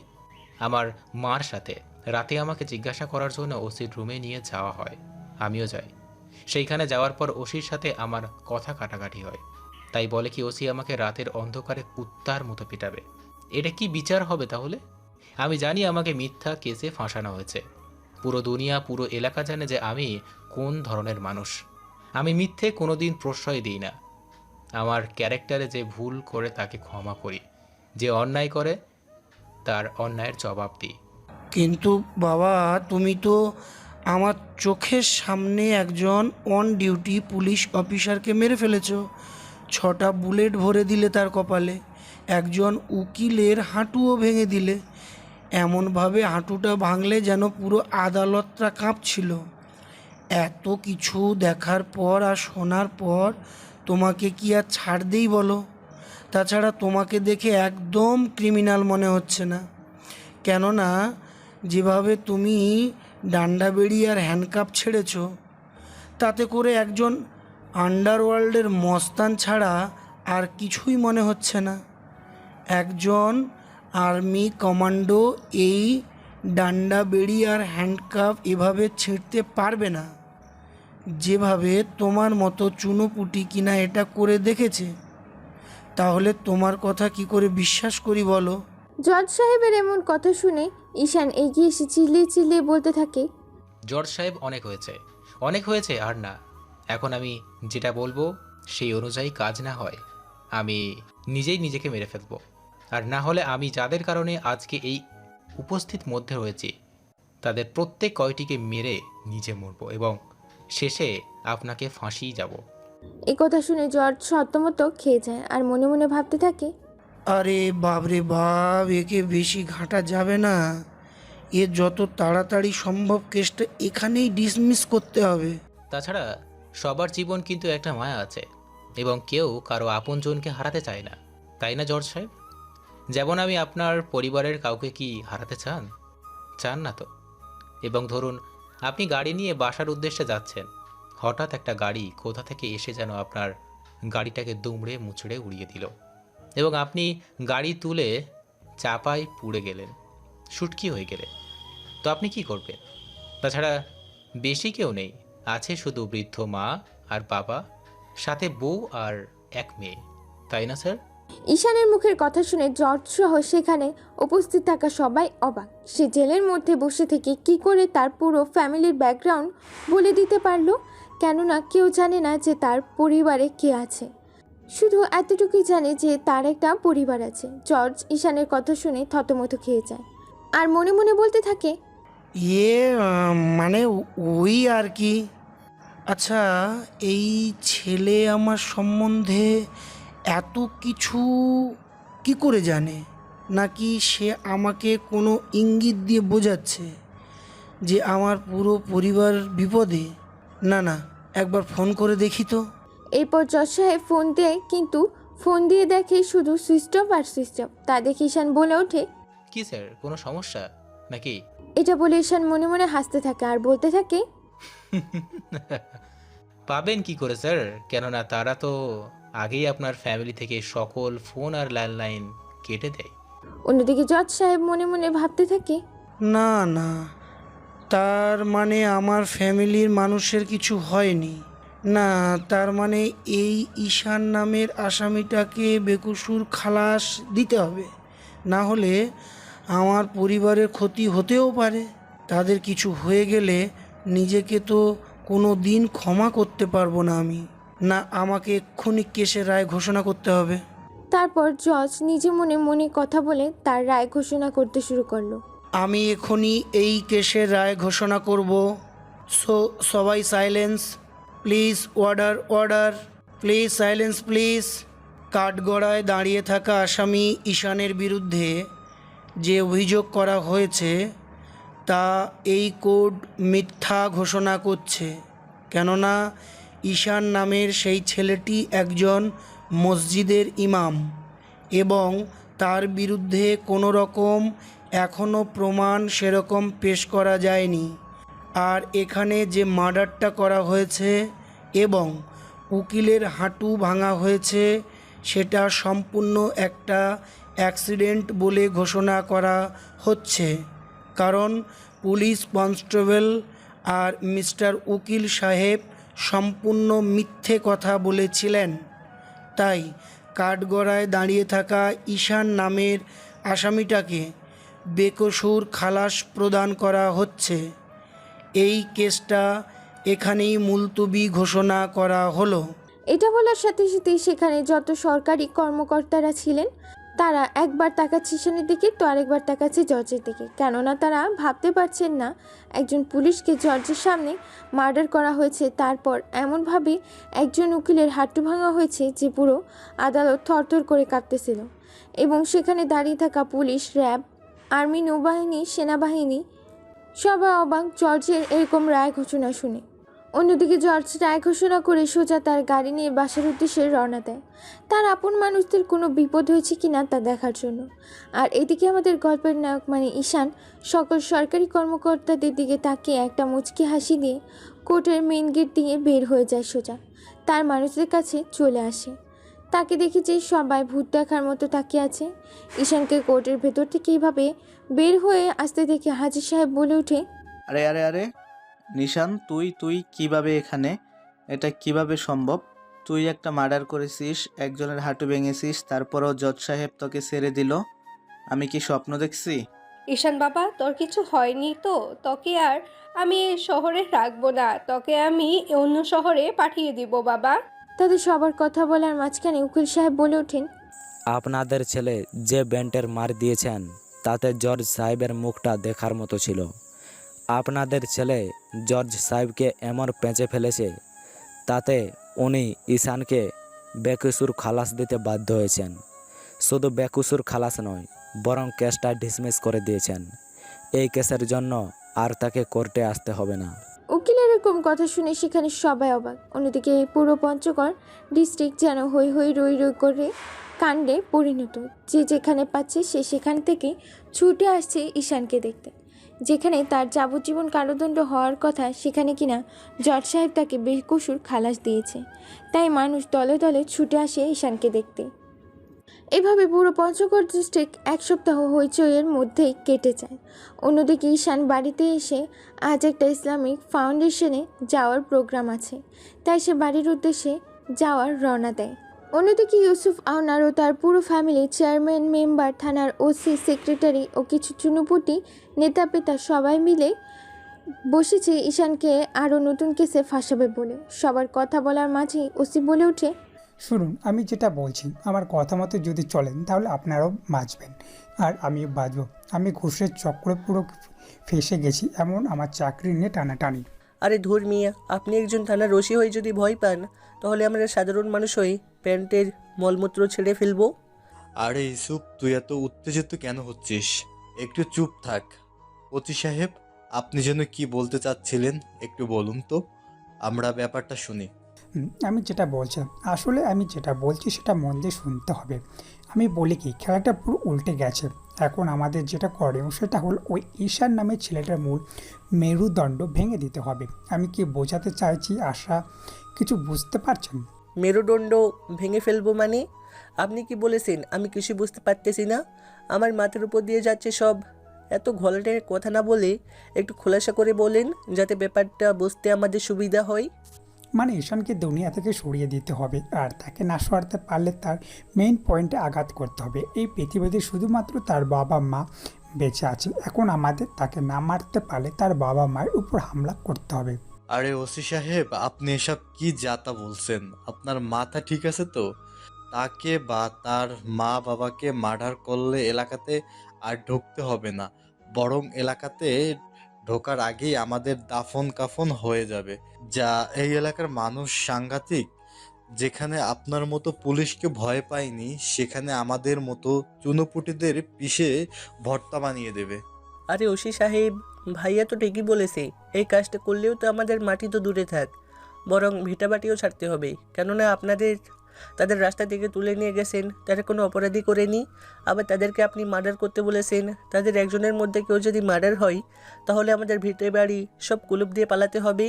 আমার মার সাথে। রাতে আমাকে জিজ্ঞাসা করার জন্য ওসির রুমে নিয়ে যাওয়া হয়, আমিও যাই। সেইখানে যাওয়ার পর ওসির সাথে আমার কথা কাটাকাটি হয়। তাই বলে কি ওসি আমাকে রাতের অন্ধকারে কুত্তার মতো পিটাবে। এটা কি বিচার হবে তাহলে? আমি জানি আমাকে মিথ্যা কেসে ফাঁসানো হয়েছে। পুরো দুনিয়া, পুরো এলাকা জানে যে আমি কোন ধরনের মানুষ। আমি মিথ্যে কোনোদিন প্রশ্রয় দিই না। আমার ক্যারেক্টারে যে ভুল করে তাকে ক্ষমা করি, যে অন্যায় করে তার অন্যায়ের জবাব দিই। কিন্তু বাবা, তুমি তো আমার চোখের সামনে একজন অন ডিউটি পুলিশ অফিসারকে মেরে ফেলেছো। 6টা বুলেট ভরে দিলে তার কপালে। একজন উকিলের হাঁটুও ভেঙে দিলে, এমনভাবে হাঁটুটা ভাঙলে যেন পুরো আদালতটা কাঁপছিল। এত কিছু দেখার পর আর শোনার পর তোমাকে কি আর ছাড় দেই বলো? তাছাড়া তোমাকে দেখে একদম ক্রিমিনাল মনে হচ্ছে না। কেননা যেভাবে তুমি ডান্ডা বেড়ি আর হ্যান্ডকাপ ছেড়েছ, তাতে করে একজন আন্ডারওয়ার্ল্ডের মস্তান ছাড়া আর কিছুই মনে হচ্ছে না। একজন আর্মি কমান্ডো এই ডান্ডা বেড়ি আর হ্যান্ডকাপ এভাবে ছিঁড়তে পারবে না, যেভাবে তোমার মতো চুনোপুটি কিনা এটা করে দেখেছে। তাহলে তোমার কথা কি করে বিশ্বাস করি বলো? জজ সাহেবের এমন কথা শুনে ঈশান এগিয়ে এসে চিল্লিয়ে চিল্লিয়ে বলতে থাকে, জর্জ সাহেব, অনেক হয়েছে আর না। এখন আমি যেটা বলবো সেই অনুযায়ী কাজ না হয় আমি নিজেই নিজেকে মেরে ফেলবো। আর না হলে আমি যাদের কারণে আজকে এই উপস্থিত মধ্যে রয়েছি তাদের প্রত্যেক কয়টিকে মেরে নিজে মরবো এবং শেষে আপনাকে ফাঁসিয়ে যাব। এই কথা শুনে জর্জ সত্যমতো খেয়ে যায় আর মনে মনে ভাবতে থাকে, আরে বাবরে বাপ, একে বেশি ঘাঁটা যাবে না। এ যত তাড়াতাড়ি সম্ভব কেসটা এখানেই ডিসমিস করতে হবে। তাছাড়া সবার জীবন কিন্তু একটা মায়া আছে এবং কেউ কারো আপনজনকে হারাতে চায় না, তাই না জর্জ সাহেব? যেমন আমি আপনার পরিবারের কাউকে কি হারাতে চান না তো? এবং ধরুন আপনি গাড়ি নিয়ে বাসার উদ্দেশ্যে যাচ্ছেন, হঠাৎ একটা গাড়ি কোথা থেকে এসে যেন আপনার গাড়িটাকে দুমড়ে মুচড়ে উড়িয়ে দিল এবং আপনি গাড়ি তুলে চাপায় পুড়ে গেলেন, শুটকি হয়ে গেলেন, তো আপনি কি করবেন? তাছাড়া বেশি কেউ নেই, আছে শুধু বৃদ্ধ মা আর বাবা, সাথে বউ আর এক মেয়ে, তাই না স্যার? ঈশানের মুখের কথা শুনে জর্জ সহ সেখানে উপস্থিত থাকা সবাই অবাক। সে জেলের মধ্যে বসে থেকে কি করে তার পুরো ফ্যামিলির ব্যাকগ্রাউন্ড বলে দিতে পারলো, কেননা কেউ জানে না যে তার পরিবারে কে আছে। শুধু এতটুকুই জানে যে তার একটা পরিবার আছে। জর্জ ঈশানের কথা শুনে থতমত খেয়ে যায় আর মনে মনে বলতে থাকে, মানে ওই আর কি। আচ্ছা, এই ছেলে আমার সম্বন্ধে এত কিছু কি করে জানে? নাকি সে আমাকে কোনো ইঙ্গিত দিয়ে বোঝাচ্ছে যে আমার পুরো পরিবার বিপদে? না, একবার ফোন করে দেখি তো। এরপর জজ সাহেব ফোন দেয়, কিন্তু ফোন দিয়ে দেখে শুধু সুইচ অফ আর সুইচ অফ। তা দেখে ঈশান বলে ওঠে, কি স্যার, কোনো সমস্যা নাকি? এটা বলে ঈশান মনে মনে হাসতে থাকে আর বলতে থাকে, পাবেন কি করে স্যার, কেননা তারা তো আগেই আপনার ফ্যামিলি থেকে সকল ফোন আর ল্যান্ডলাইন কেটে দেয়। অন্যদিকে জজ সাহেব মনে মনে ভাবতে থাকে, না, তার মানে আমার ফ্যামিলির মানুষের কিছু হয়নি। না, তার মানে এই ঈশান নামের আসামিটাকে বেকসুর খালাস দিতে হবে, না হলে আমার পরিবারের ক্ষতি হতেও পারে। তাদের কিছু হয়ে গেলে নিজেকে তো কোনো দিন ক্ষমা করতে পারবো না আমি। না, আমাকে এক্ষুনি কেসের রায় ঘোষণা করতে হবে। তারপর জজ নিজে মনে মনে কথা বলে তার রায় ঘোষণা করতে শুরু করলো। আমি এখনই এই কেসের রায় ঘোষণা করব। সবাই silence please. Order please, silence please. কাঠগড়ায় দাঁড়িয়ে থাকা আসামি ঈশানের বিরুদ্ধে যে অভিযোগ করা হয়েছে তা এই কোর্ট মিথ্যা ঘোষণা করছে, কেননা ঈশান নামের সেই ছেলেটি একজন মসজিদের ইমাম এবং তার বিরুদ্ধে কোনো রকম এখনও প্রমাণ সেরকম পেশ করা যায়নি। আর এখানে যে মার্ডারটা করা হয়েছে এবং উকিলের হাঁটু ভাঙা হয়েছে সেটা সম্পূর্ণ একটা অ্যাক্সিডেন্ট বলে ঘোষণা করা হচ্ছে, কারণ পুলিশ কনস্টেবল আর মিস্টার উকিল সাহেব সম্পূর্ণ মিথ্যে কথা বলেছিলেন। তাই কাঠগড়ায় দাঁড়িয়ে থাকা ঈশান নামের আসামিটাকে বেকসুর খালাস প্রদান করা হচ্ছে। এই কেসটা এখানেই মুলতবি ঘোষণা করা হলো। এটা বলার সাথে সাথেই সেখানে যত সরকারি কর্মকর্তারা ছিলেন তারা একবার তাকাচ্ছে ঈশানের দিকে তো আরেকবার তাকাচ্ছে জর্জের দিকে, কেননা তারা ভাবতে পারছেন না একজন পুলিশকে জর্জের সামনে মার্ডার করা হয়েছে, তারপর এমনভাবে একজন উকিলের হাঁটু ভাঙা হয়েছে যে পুরো আদালত থরথর করে কাঁপতেছিল। এবং সেখানে দাঁড়িয়ে থাকা পুলিশ, র্যাব, আর্মি, নৌবাহিনী, সেনাবাহিনী সবাই অবাক জর্জের এরকম রায় ঘোষণা শুনে। অন্যদিকে জর্জ রায় ঘোষণা করে সোজা তার গাড়ি নিয়ে বাসার উদ্দেশ্যে রওনা দেয়, তার আপন মানুষদের কোনো বিপদ হয়েছে কি না তা দেখার জন্য। আর এদিকে আমাদের গল্পের নায়ক মানে ঈশান সকল সরকারি কর্মকর্তাদের দিকে তাকিয়ে একটা মুচকি হাসি দিয়ে কোর্টের মেন গেট দিয়ে বের হয়ে যায়, সোজা তার মানুষদের কাছে চলে আসে। তাকে দেখে যে সবাই ভূত দেখার মতো তাকিয়ে আছে। ঈশানকে কোর্টের ভেতর থেকে এইভাবে বের হয়ে আসতে দেখে হাজির সাহেব বলে ওঠে, আরে আরে আরে নিশান, তুই কিভাবে এখানে? এটা কিভাবে সম্ভব? তুই একটা মার্ডার করেছিস, একজনের হাঁটু ভেঙেছিস, তারপরও জজ সাহেব তোকে ছেড়ে দিল। আমি কি স্বপ্ন দেখছি? ঈশান বাবা, তোর কিছু হয়নি তো? তোকে আর আমি এই শহরে রাখবো না, তোকে আমি অন্য শহরে পাঠিয়ে দিব বাবা। তাদের সবার কথা বলার মাঝখানে উকিল সাহেব বলে ওঠেন, আপনাদের ছেলে যে ব্যান্টের মার দিয়েছেন তাতে জর্জ সাহেবের মুখটা দেখার মতো ছিল। আপনাদের ছেলে জর্জ সাহেবকে এমন পেঁচে ফেলেছে তাতে উনি ঈশানকে বেকসুর খালাস দিতে বাধ্য হয়েছেন। শুধু বেকসুর খালাস নয়, বরং কেসটা ডিসমিস করে দিয়েছেন। এই কেসের জন্য আর তাকে কোর্টে আসতে হবে না। উকিলের এরকম কথা শুনে সেখানে সবাই অবাক। অন্যদিকে পুরো পঞ্চগড় ডিস্ট্রিক্ট যেন হই হই রই রই করে কাণ্ডে পরিণত। যে যেখানে পাচ্ছে সে সেখান থেকে ছুটে আসছে ঈশানকে দেখতে। যেখানে তার যাবজ্জীবন কারাদণ্ড হওয়ার কথা সেখানে কিনা জজ সাহেব তাকে বেকসুর খালাস দিয়েছে। তাই মানুষ দলে দলে ছুটে আসে ঈশানকে দেখতে। এভাবে পুরো পঞ্চগড় ডিস্ট্রিক্ট এক সপ্তাহ হইচইয়ের মধ্যেই কেটে যায়। অন্যদিকে ঈশান বাড়িতে এসে আজ একটা ইসলামিক ফাউন্ডেশনে যাওয়ার প্রোগ্রাম আছে, তাই সে বাড়ির উদ্দেশ্যে যাওয়ার রওনা দেয়। অন্যদিকে ইউসুফ আওনার ও তার পুরো ফ্যামিলি, চেয়ারম্যান, মেম্বার, থানার ওসি, সেক্রেটারি ও কিছু চুনুপুটি নেতা পেতা সবাই মিলে বসেছে ঈশানকে আরও নতুন কেসে ফাঁসাবে বলে। সবার কথা বলার মাঝেই ওসি বলে ওঠে, শুনুন, আমি যেটা বলছি আমার কথা মতো যদি চলেন তাহলে আপনারাও বাঁচবেন আর আমিও বাঁচব। আমি ঘুষের চক্রে পুরো ফেসে গেছি, এমন আমার চাকরি নিয়ে টানাটানি। আরে ধুর মিয়া, আপনি একজন থানার ওসি হয়ে যদি ভয় পান তাহলে আমরা সাধারণ মানুষ হয়ে প্যান্টের মলমূত্র ছেড়ে ফেলবো। আরে ইউসুফ, তুই এত উত্তেজিত কেন হচ্ছিস? একটু চুপ থাক। ওসি সাহেব, আপনি যেন কি বলতে চাচ্ছিলেন একটু বলুন তো, আমরা ব্যাপারটা শুনি। আমি যেটা বলছিলাম, আসলে আমি যেটা বলছি সেটা মন দিয়ে শুনতে হবে। আমি বলি কি, খেলাটা পুরো উল্টে গেছে। এখন আমাদের যেটা করণীয় সেটা হলো ওই ঈশান নামের ছেলেটার মূল মেরুদণ্ড ভেঙে দিতে হবে। আমি কি বোঝাতে চাইছি আশা কিছু বুঝতে পারছেন? মেরুদণ্ড ভেঙে ফেলবো মানে? আপনি কি বলেছেন আমি কিছু বুঝতে পারতেছি না। আমার মাথার উপর দিয়ে যাচ্ছে সব। এত ঘোলাটে কথা না বলে একটু খোলাসা করে বলেন, যাতে ব্যাপারটা বুঝতে আমাদের সুবিধা হয়। মানে ঈশানকে দুনিয়া থেকে সরিয়ে দিতে হবে, আর তাকে না সরাতে পারলে তার মেইন পয়েন্টে আঘাত করতে হবে। এই পৃথিবীতে শুধুমাত্র তার বাবা মা বেঁচে আছে। এখন আমাদের তাকে না মারতে পারলে তার বাবা মায়ের উপর হামলা করতে হবে। আরে ওসি সাহেব, আপনি এসব কি যাতা বলছেন? আপনার মাথা ঠিক আছে তো? তাকে বা তার মা বাবাকে মার্ডার করলে এলাকাতে আর ঢুকতে হবে না, বরং এলাকাতে ঢোকার আগেই আমাদের দাফন কাফন হয়ে যাবে। যা এই এলাকার মানুষ সাংঘাতিক। যেখানে আপনার মতো পুলিশকে ভয় পায়নি সেখানে আমাদের মতো চুনোপুটিদের পিষে ভর্তা বানিয়ে দেবে। আরে ওসি সাহেব, ভাইয়া তো ঠিকই বলেছে। এই কাজটা করলেও তো আমাদের মাটি তো দূরে থাক, বরং ভিটাবাটিও ছাড়তে হবে। কেননা তাদের রাস্তা থেকে তুলে নিয়ে গেছেন, তারা কোনো অপরাধী করেনি। আবার তাদেরকে আপনি মার্ডার করতে বলেছেন। তাদের একজনের মধ্যে কেউ যদি মার্ডার হয় তাহলে আমাদের ভিটে বাড়ি সব কুলুপ দিয়ে পালাতে হবে।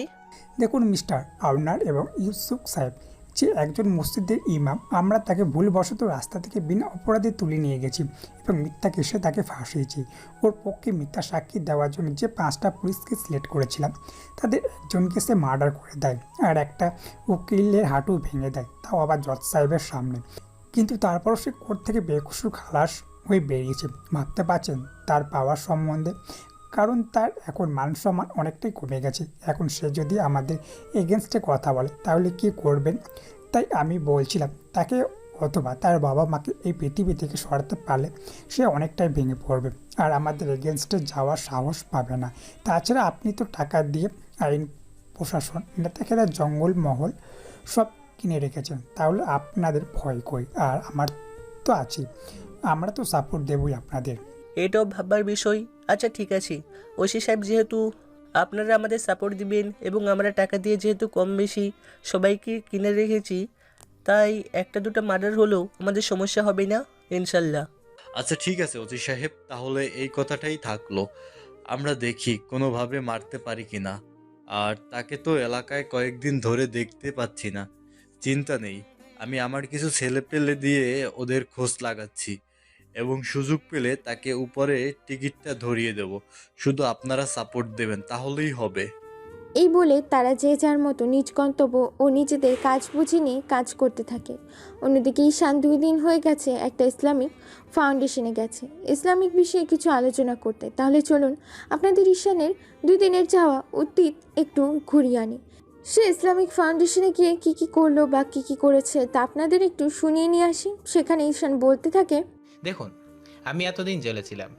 দেখুন মিস্টার আওনার এবং ইউসুফ সাহেব, যে একজন মসজিদের ইমাম, আমরা তাকে ভুলবশত রাস্তা থেকে বিনা অপরাধে তুলে নিয়ে গেছি এবং মিথ্যা কেসে তাকে ফাঁসিয়েছি। ওর পক্ষে মিথ্যা সাক্ষী দেওয়ার জন্য যে 5টা পুলিশকে সিলেক্ট করেছিলাম তাদের একজনকে সে মার্ডার করে দেয় আর একটা উকিলের হাঁটু ভেঙে দেয়, তাও আবার জজ সাহেবের সামনে। কিন্তু তারপরও সে কোর্ট থেকে বেকসুর খালাস হয়ে বেরিয়েছে। ভাবতে পারছেন তার পাওয়ার সম্বন্ধে? কারণ তার এখন মান সম্মান অনেকটাই কমে গেছে। এখন সে যদি আমাদের এগেনস্টে কথা বলে তাহলে কি করবেন? তাই আমি বলছিলাম তাকে অথবা তার বাবা মাকে এই পৃথিবী থেকে সরাতে পারলে সে অনেকটাই ভেঙে পড়বে আর আমাদের এগেনস্টে যাওয়ার সাহস পাবে না। তাছাড়া আপনি তো টাকা দিয়ে আইন প্রশাসন নেতাখেরা জঙ্গলমহল সব কিনে রেখেছেন, তাহলে আপনাদের ভয় কই? আর আমার তো আছি, আমরা তো সাপোর্ট দেবই আপনাদের। এটাও ভাববার বিষয়। আচ্ছা ঠিক আছে, ওসি সাহেব, যেহেতু আপনারা আমাদের সাপোর্ট দিবেন এবং আমরা টাকা দিয়ে যেহেতু কম বেশি সবাইকে কিনে রেখেছি, তাই একটা দুটো মার্ডার হলেও আমাদের সমস্যা হবে না ইনশাল্লাহ। আচ্ছা ঠিক আছে ওসি সাহেব, তাহলে এই কথাটাই থাকলো। আমরা দেখি কোনোভাবে মারতে পারি কিনা। আর তাকে তো এলাকায় কয়েকদিন ধরে দেখতে পাচ্ছি না। চিন্তা নেই, আমি আমার কিছু ছেলে পেলে দিয়ে ওদের খোঁজ লাগাচ্ছি এবং সুযোগ পেলে তাকে উপরে টিকিটটা ধরিয়ে দেব। শুধু আপনারা সাপোর্ট দেবেন তাহলেই হবে। এই বলে তারা যে যার মতো নিজ গন্তব্য ও নিজেদের কাজ বুঝে নিয়ে কাজ করতে থাকে। অন্যদিকে ঈশান 2 দিন হয়ে গেছে একটা ইসলামিক ফাউন্ডেশনে গেছে ইসলামিক বিষয়ে কিছু আলোচনা করতে। তাহলে চলুন আপনাদের ঈশানের 2 দিনের যাওয়া অতীত একটু ঘুরিয়ে আনি। সে ইসলামিক ফাউন্ডেশনে গিয়ে কী কী করলো বা কী কী করেছে তা আপনাদের একটু শুনিয়ে নিয়ে আসি। সেখানে ঈশান বলতে থাকে, দেখুন, আমি এতদিন জেলে ছিলাম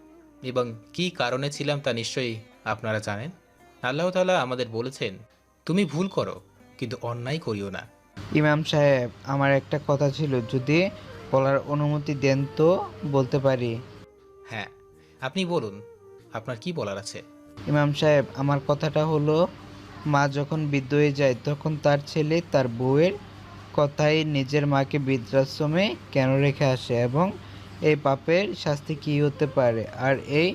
এবং কী কারণে ছিলাম তা নিশ্চয়ই আপনারা জানেন। আল্লাহ তাআলা আমাদের বলেছেন, তুমি ভুল করো কিন্তু অন্যায় করিও না। ইমাম সাহেব, আমার একটা কথা ছিল, যদি বলার অনুমতি দেন তো বলতে পারি? হ্যাঁ, আপনি বলুন, আপনার কি বলার আছে? ইমাম সাহেব, আমার কথাটা হলো, মা যখন বৃদ্ধ হয়ে যায় তখন তার ছেলে তার বউয়ের কথাই নিজের মাকে বৃদ্ধাশ্রমে কেন রেখে আসে এবং এই পাপের শাস্তি কী হতে পারে? আর এই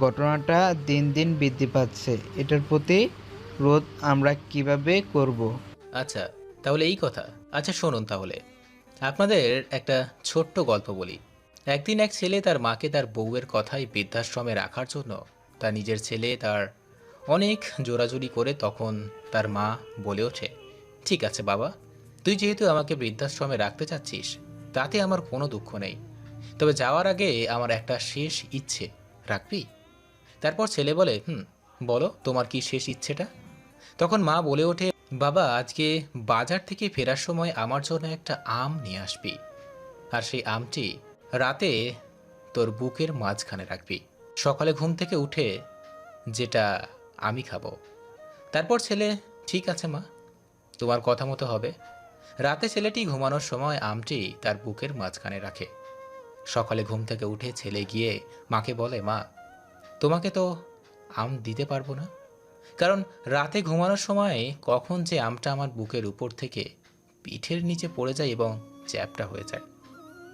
ঘটনাটা দিন দিন বৃদ্ধি পাচ্ছে, এটার প্রতি রোধ আমরা কিভাবে করব? আচ্ছা, তাহলে এই কথা। আচ্ছা শুনুন, তাহলে আপনাদের একটা ছোট্ট গল্প বলি। একদিন এক ছেলে তার মাকে তার বউয়ের কথাই বৃদ্ধাশ্রমে রাখার জন্য তার নিজের ছেলে তার অনেক জোরাজুরি করে। তখন তার মা বলে ওঠে, ঠিক আছে বাবা, তুই যেহেতু আমাকে বৃদ্ধাশ্রমে রাখতে চাচ্ছিস তাতে আমার কোনো দুঃখ নেই, তবে যাওয়ার আগে আমার একটা শেষ ইচ্ছে রাখবি? তারপর ছেলে বলে, বলো তোমার কি শেষ ইচ্ছেটা? তখন মা বলে ওঠে, বাবা, আজকে বাজার থেকে ফেরার সময় আমার জন্য একটা আম নিয়ে আসবি, আর সেই আমটি রাতে তোর বুকের মাঝখানে রাখবি, সকালে ঘুম থেকে উঠে যেটা আমি খাবো। তারপর ছেলে, ঠিক আছে মা, তোমার কথা মতো হবে। রাতে ছেলেটি ঘুমানোর সময় আমটি তার বুকের মাঝখানে রাখে। সকালে ঘুম থেকে উঠে ছেলে গিয়ে মাকে বলে, মা, তোমাকে তো আম দিতে পারবো না, কারণ রাতে ঘুমানোর সময় কখন যে আমটা আমার বুকের উপর থেকে পিঠের নিচে পড়ে যায় এবং চ্যাপটা হয়ে যায়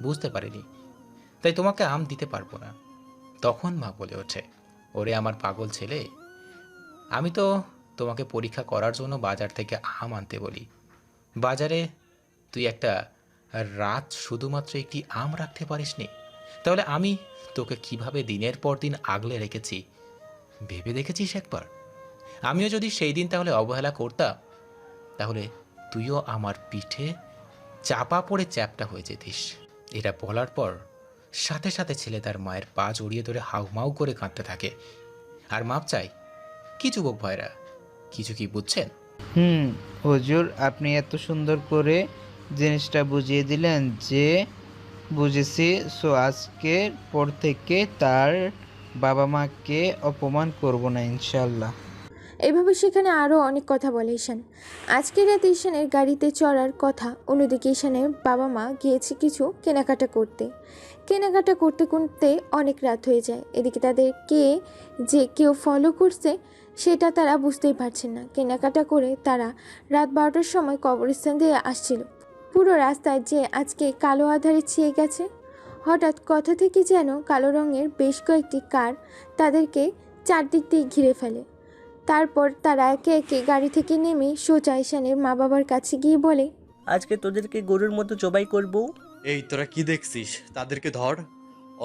বুঝতে পারিনি, তাই তোমাকে আম দিতে পারবো না। তখন মা বলে ওঠে, ওরে আমার পাগল ছেলে, আমি তো তোমাকে পরীক্ষা করার জন্য বাজার থেকে আম আনতে বলি, বাজারে তুই একটা রাত শুধুমাত্র একটি আম রাখতে পারিসনি, তাহলে আমি তোকে কিভাবে দিনের পর দিন আগলে রেখেছি ভেবে দেখেছিস একবার? আমিও যদি সেই দিন তাহলে অবহেলা করতাম তাহলে তুইও আমার পিঠে চাপা পড়ে চ্যাপটা হয়ে যেতিস। এটা বলার পর সাথে সাথে ছেলে তার মায়ের পা জড়িয়ে ধরে হাউমাউ করে কাঁদতে থাকে আর মাপ চাই। কি যুবক ভাইরা, কিছু কি বুঝছেন? হুজুর, আপনি এত সুন্দর করে জিনিসটা বুঝিয়ে দিলেন যে বুঝেছি। সো আজকের পর থেকে তার বাবা মাকে অপমান করব না ইনশাল্লাহ। এভাবে সেখানে আরও অনেক কথা বলে ঈশান। আজকে রাতে ঈশানের গাড়িতে চড়ার কথা। অন্যদিকে ঈশানের বাবা মা গিয়েছে কিছু কেনাকাটা করতে করতে অনেক রাত হয়ে যায়। এদিকে তাদের কেউ ফলো করছে সেটা তারা বুঝতেই পারছেন না। কেনাকাটা করে তারা রাত 12টার সময় কবরস্থান দিয়ে আসছিল। পুরো রাস্তায় যে আজকে কালো আধারে ছেয়ে গেছে। হঠাৎ কথা থেকে যেন কালো রঙের বেশ কয়েকটি কার তাদেরকে চারদিক দিয়ে ঘিরে ফেলে। তারপর তারা একে একে গাড়ি থেকে নেমে সোজা ঈশানের মা বাবার কাছে গিয়ে বলে, আজকে তোদেরকে গরুর মতো জবাই করব। এই তোরা কি দেখছিস? তাদেরকে ধর।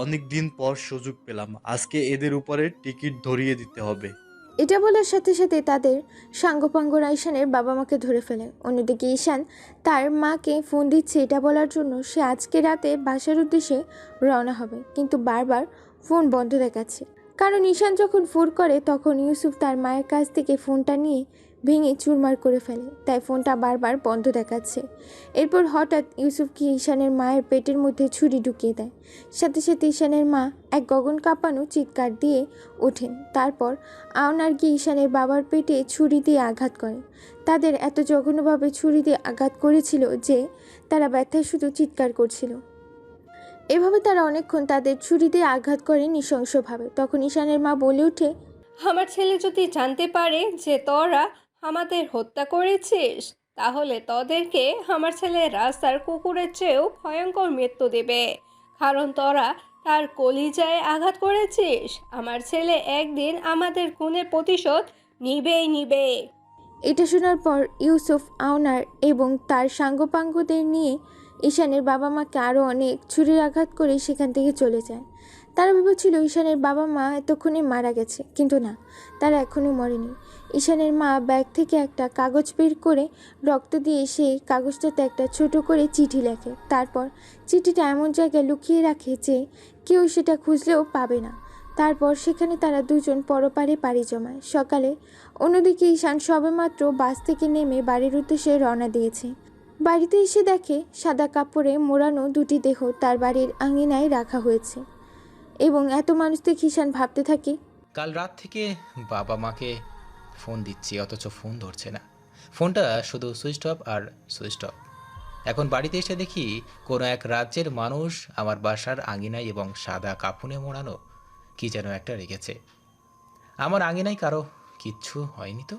অনেক দিন পর সুযোগ পেলাম, আজকে এদের উপরে টিকিট ধরিয়ে দিতে হবে। এটা বলার সাথে সাথে তাদের সাঙ্গপাঙ্গরা ঈশানের বাবা মাকে ধরে ফেলে। অন্যদিকে ঈশান তার মাকে ফোন দিচ্ছে এটা বলার জন্য সে আজকে রাতে বাসার উদ্দেশ্যে রওনা হবে, কিন্তু বারবার ফোন বন্ধ দেখাচ্ছে। কারণ ঈশান যখন ফোন করে তখন ইউসুফ তার মায়ের কাছ থেকে ফোনটা নিয়ে ভেঙে চুরমার করে ফেলে, তাই ফোনটা বারবার বন্ধ দেখাচ্ছে। এরপর হঠাৎ ইউসুফকে ঈশানের মায়ের পেটের মধ্যে ছুরি ঢুকিয়ে দেয়। সাথে সাথে ঈশানের মা এক গগন কাঁপানো চিৎকার দিয়ে ওঠেন। তারপর আওনার গিয়ে ঈশানের বাবার পেটে ছুরি দিয়ে আঘাত করে। তাদের এত জঘন্যভাবে ছুরি দিয়ে আঘাত করেছিল যে তারা ব্যথায় শুধু চিৎকার করছিল। এভাবে তারা অনেকক্ষণ তাদের ছুরি দিয়ে আঘাত করে নৃশংসভাবে। তখন ঈশানের মা বলে ওঠে, আমার ছেলে যদি জানতে পারে যে তোরা আমাদের হত্যা করেছিস, তাহলে তোদেরকে আমার ছেলে রাস্তার কুকুরের চেয়েও ভয়ঙ্কর মৃত্যু দেবে। কারণ তোরা তার কলিজায় আঘাত করেছিস। আমার ছেলে একদিন আমাদের খুনের প্রতিশোধ নিবেই নিবে। এটা শোনার পর ইউসুফ আওনার এবং তার সাঙ্গপাঙ্গদের নিয়ে ঈশানের বাবা মাকে আরও অনেক ছুরির আঘাত করে সেখান থেকে চলে যায়। তারা ভেবেছিল ঈশানের বাবা মা এতক্ষণে মারা গেছে, কিন্তু না, তারা এখনও মরেনি। ঈশানের মা ব্যাগ থেকে একটা কাগজ বের করে রক্ত দিয়ে সেই কাগজটাতে একটা ছোট করে চিঠি লেখে। তারপর চিঠিটা এমন জায়গায় লুকিয়ে রাখে যে কেউ সেটা খুঁজলেও পাবে না। তারপর সেখানে তারা দুজন পরপারে পাড়ি জমায়। সকালে অন্যদিকে ঈশান সবেমাত্র বাস থেকে নেমে বাড়ির উদ্দেশ্যে রওনা দিয়েছে। বাড়িতে এসে দেখে সাদা কাপড়ে মোড়ানো দুটি দেহ তার বাড়ির আঙিনায় রাখা হয়েছে এবং এত মানুষ দেখে ঈশান ভাবতে থাকে, কাল রাত থেকে বাবা মাকে ফোন দিচ্ছি অথচ ফোন ধরছে না। ফোনটা শুধু সুইচ অফ আর সুইচ অফ। এখন বাড়িতে এসে দেখি কোনো এক রাজ্যের মানুষ আমার বাসার আঙিনায় এবং সাদা কাপড়ে মোড়ানো কি যেন একটা রেখেছে। আমার আঙিনায় কারো কিচ্ছু হয়নি তো।